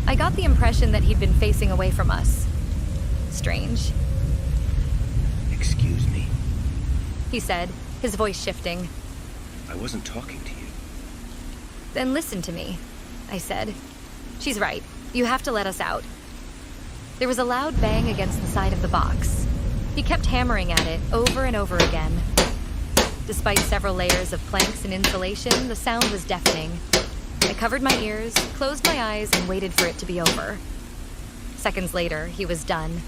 I got the impression that he'd been facing away from us. Strange. Excuse me. He said, his voice shifting. I wasn't talking to you. Then listen to me, I said. She's right. You have to let us out. There was a loud bang against the side of the box. He kept hammering at it over and over again. Despite several layers of planks and insulation, the sound was deafening. I covered my ears, closed my eyes, and waited for it to be over. Seconds later, he was done.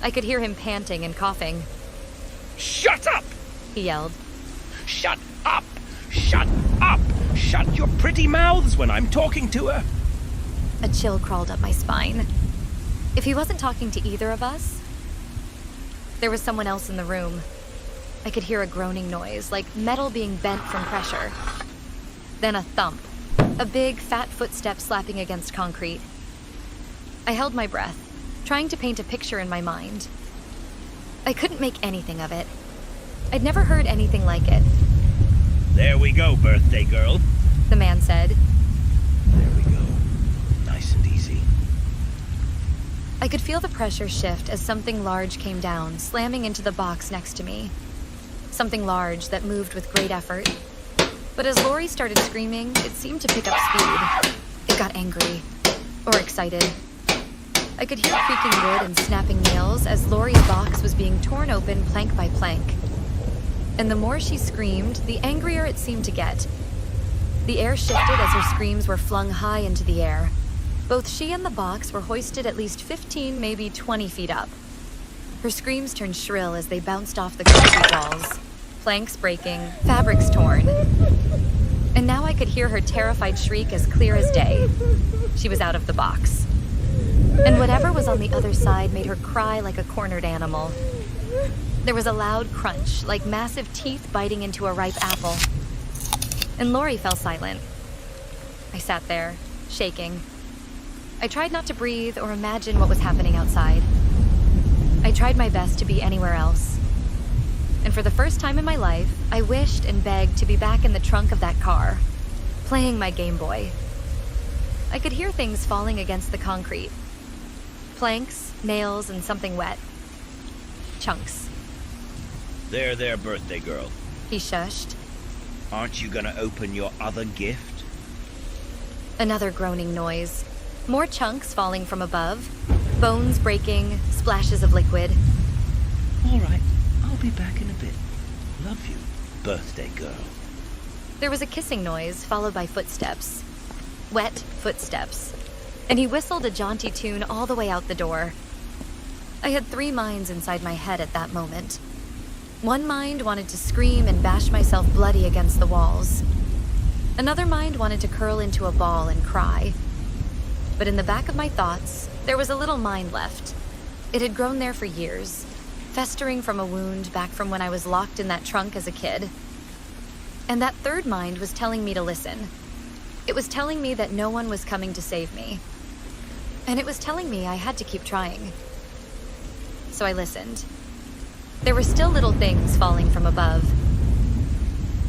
I could hear him panting and coughing. Shut up! He yelled. Shut up! Shut up! Shut your pretty mouths when I'm talking to her! A chill crawled up my spine. If he wasn't talking to either of us, there was someone else in the room. I could hear a groaning noise, like metal being bent from pressure. Then a thump. A big, fat footstep slapping against concrete. I held my breath, trying to paint a picture in my mind. I couldn't make anything of it. I'd never heard anything like it. There we go, birthday girl. The man said. There we go. Nice and easy. I could feel the pressure shift as something large came down, slamming into the box next to me. Something large that moved with great effort. But as Lori started screaming, it seemed to pick up speed. It got angry. Or excited. I could hear creaking wood and snapping nails as Lori's box was being torn open plank by plank. And the more she screamed, the angrier it seemed to get. The air shifted as her screams were flung high into the air. Both she and the box were hoisted at least 15, maybe 20 feet up. Her screams turned shrill as they bounced off the concrete walls. Planks breaking, fabrics torn. And now I could hear her terrified shriek as clear as day. She was out of the box. And whatever was on the other side made her cry like a cornered animal. There was a loud crunch, like massive teeth biting into a ripe apple. And Lori fell silent. I sat there, shaking. I tried not to breathe or imagine what was happening outside. I tried my best to be anywhere else. And for the first time in my life, I wished and begged to be back in the trunk of that car, playing my Game Boy. I could hear things falling against the concrete. Planks, nails, and something wet. Chunks. There, birthday girl. He shushed. Aren't you gonna open your other gift? Another groaning noise. More chunks falling from above. Bones breaking, splashes of liquid. All right, I'll I'll be back in a bit. Love you, birthday girl. There was a kissing noise, followed by footsteps. Wet footsteps. And he whistled a jaunty tune all the way out the door. I had 3 minds inside my head at that moment. One mind wanted to scream and bash myself bloody against the walls. Another mind wanted to curl into a ball and cry. But in the back of my thoughts, there was a little mind left. It had grown there for years, festering from a wound back from when I was locked in that trunk as a kid. And that third mind was telling me to listen. It was telling me that no one was coming to save me. And it was telling me I had to keep trying. So I listened. There were still little things falling from above.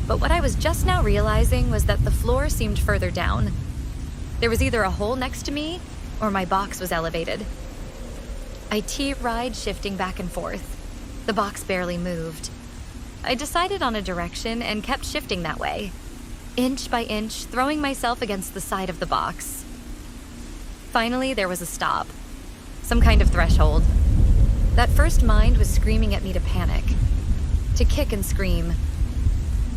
But what I was just now realizing was that the floor seemed further down. There was either a hole next to me, or my box was elevated. I T-ride shifting back and forth. The box barely moved. I decided on a direction and kept shifting that way, inch by inch, throwing myself against the side of the box. Finally, there was a stop. Some kind of threshold. That first mind was screaming at me to panic, to kick and scream.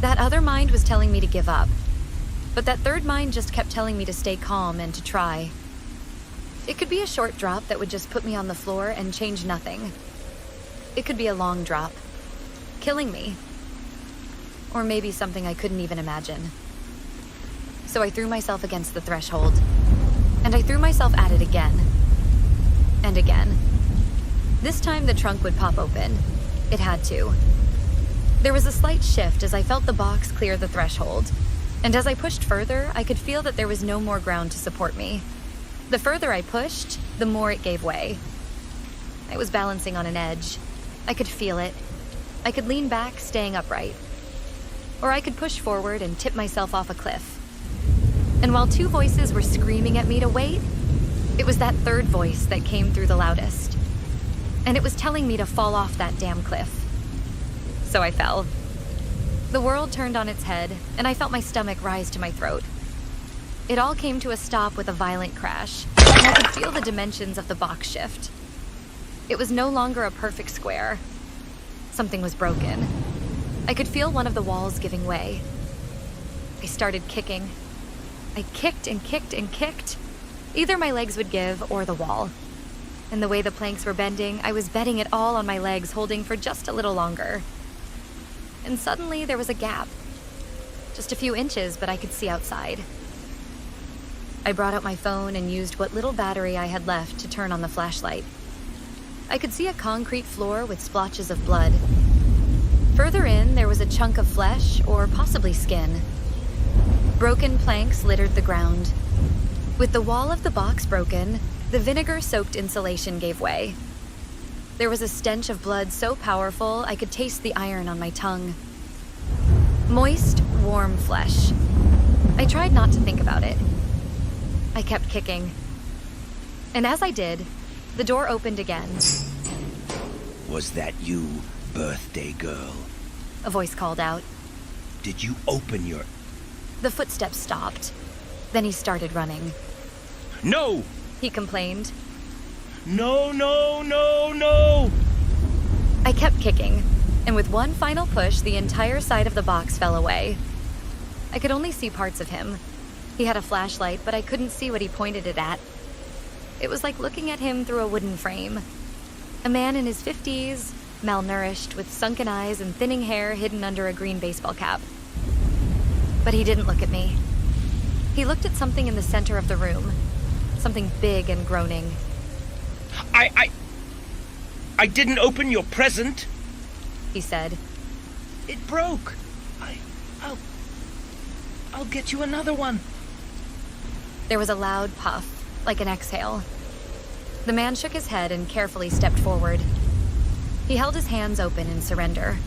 That other mind was telling me to give up. But that third mind just kept telling me to stay calm and to try. It could be a short drop that would just put me on the floor and change nothing. It could be a long drop, killing me. Or maybe something I couldn't even imagine. So I threw myself against the threshold. And I threw myself at it again. And again. This time the trunk would pop open. It had to. There was a slight shift as I felt the box clear the threshold. And as I pushed further, I could feel that there was no more ground to support me. The further I pushed, the more it gave way. I was balancing on an edge. I could feel it. I could lean back, staying upright. Or I could push forward and tip myself off a cliff. And while 2 voices were screaming at me to wait, it was that third voice that came through the loudest. And it was telling me to fall off that damn cliff. So I fell. The world turned on its head, and I felt my stomach rise to my throat. It all came to a stop with a violent crash, and I could feel the dimensions of the box shift. It was no longer a perfect square. Something was broken. I could feel one of the walls giving way. I started kicking. I kicked and kicked and kicked. Either my legs would give or the wall. And the way the planks were bending, I was betting it all on my legs, holding for just a little longer. And suddenly there was a gap. Just a few inches, but I could see outside. I brought out my phone and used what little battery I had left to turn on the flashlight. I could see a concrete floor with splotches of blood. Further in, there was a chunk of flesh, or possibly skin. Broken planks littered the ground. With the wall of the box broken, the vinegar-soaked insulation gave way. There was a stench of blood so powerful I could taste the iron on my tongue. Moist, warm flesh. I tried not to think about it. I kept kicking. And as I did, the door opened again. Was that you, birthday girl? A voice called out. Did you open your... The footsteps stopped. Then he started running. No! He complained. No, no, no, no! I kept kicking, and with one final push, the entire side of the box fell away. I could only see parts of him. He had a flashlight, but I couldn't see what he pointed it at. It was like looking at him through a wooden frame. A man in his 50s, malnourished, with sunken eyes and thinning hair hidden under a green baseball cap. But he didn't look at me. He looked at something in the center of the room. Something big and groaning. I didn't open your present, he said. It broke. I'll get you another one. There was a loud puff, like an exhale. The man shook his head and carefully stepped forward. He held his hands open in surrender.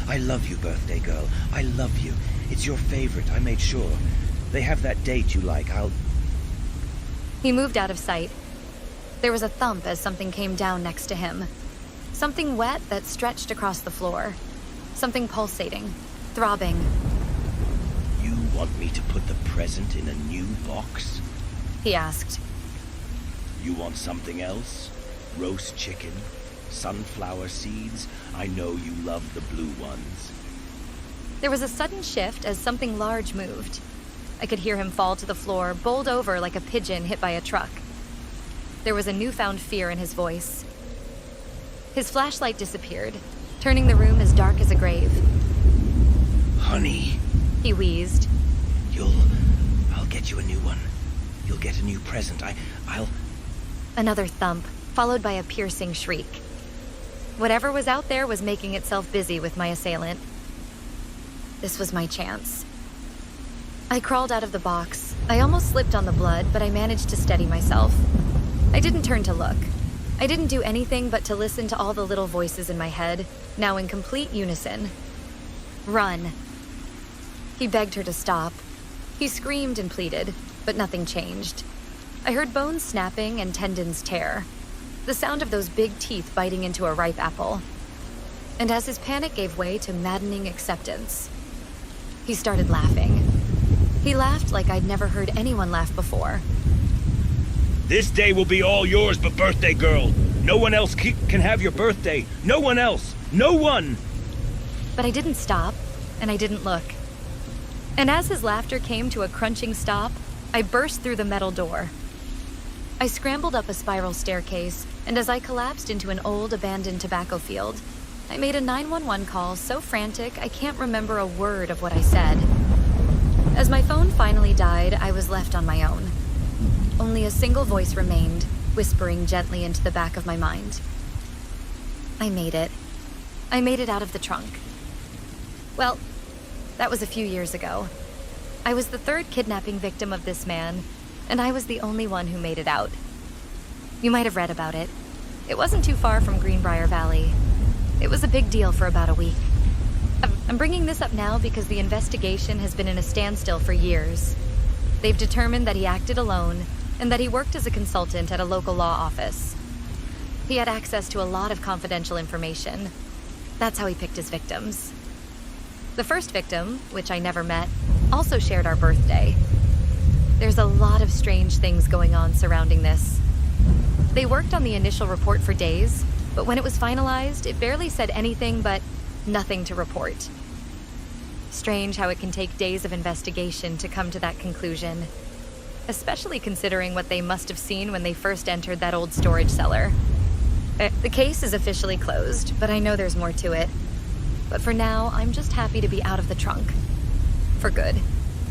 I love you, birthday girl. I love you. It's your favorite, I made sure. They have that date you like. He moved out of sight. There was a thump as something came down next to him. Something wet that stretched across the floor. Something pulsating, throbbing. You want me to put the present in a new box? He asked. You want something else? Roast chicken? sunflower seeds. I know you love the blue ones. There was a sudden shift as something large moved. I could hear him fall to the floor, bowled over like a pigeon hit by a truck. There was a newfound fear in his voice. His flashlight disappeared, turning the room as dark as a grave. Honey, He wheezed. I'll get you a new one. You'll get a new present. I'll... Another thump, followed by a piercing shriek. Whatever was out there was making itself busy with my assailant. This was my chance. I crawled out of the box. I almost slipped on the blood, but I managed to steady myself. I didn't turn to look. I didn't do anything but to listen to all the little voices in my head, now in complete unison. Run. He begged her to stop. He screamed and pleaded, but nothing changed. I heard bones snapping and tendons tear. The sound of those big teeth biting into a ripe apple. And as his panic gave way to maddening acceptance, he started laughing. He laughed like I'd never heard anyone laugh before. This day will be all yours but birthday girl. No one else can have your birthday. No one else. No one! But I didn't stop, and I didn't look. And as his laughter came to a crunching stop, I burst through the metal door. I scrambled up a spiral staircase, and as I collapsed into an old abandoned tobacco field, I made a 911 call so frantic I can't remember a word of what I said. As my phone finally died, I was left on my own. Only a single voice remained, whispering gently into the back of my mind. I made it. I made it out of the trunk. Well, that was a few years ago. I was the third kidnapping victim of this man, and I was the only one who made it out. You might have read about it. It wasn't too far from Greenbrier Valley. It was a big deal for about a week. I'm bringing this up now because the investigation has been in a standstill for years. They've determined that he acted alone and that he worked as a consultant at a local law office. He had access to a lot of confidential information. That's how he picked his victims. The first victim, which I never met, also shared our birthday. There's a lot of strange things going on surrounding this. They worked on the initial report for days, but when it was finalized, it barely said anything but nothing to report. Strange how it can take days of investigation to come to that conclusion, especially considering what they must have seen when they first entered that old storage cellar. The case is officially closed, but I know there's more to it. But for now, I'm just happy to be out of the trunk. For good.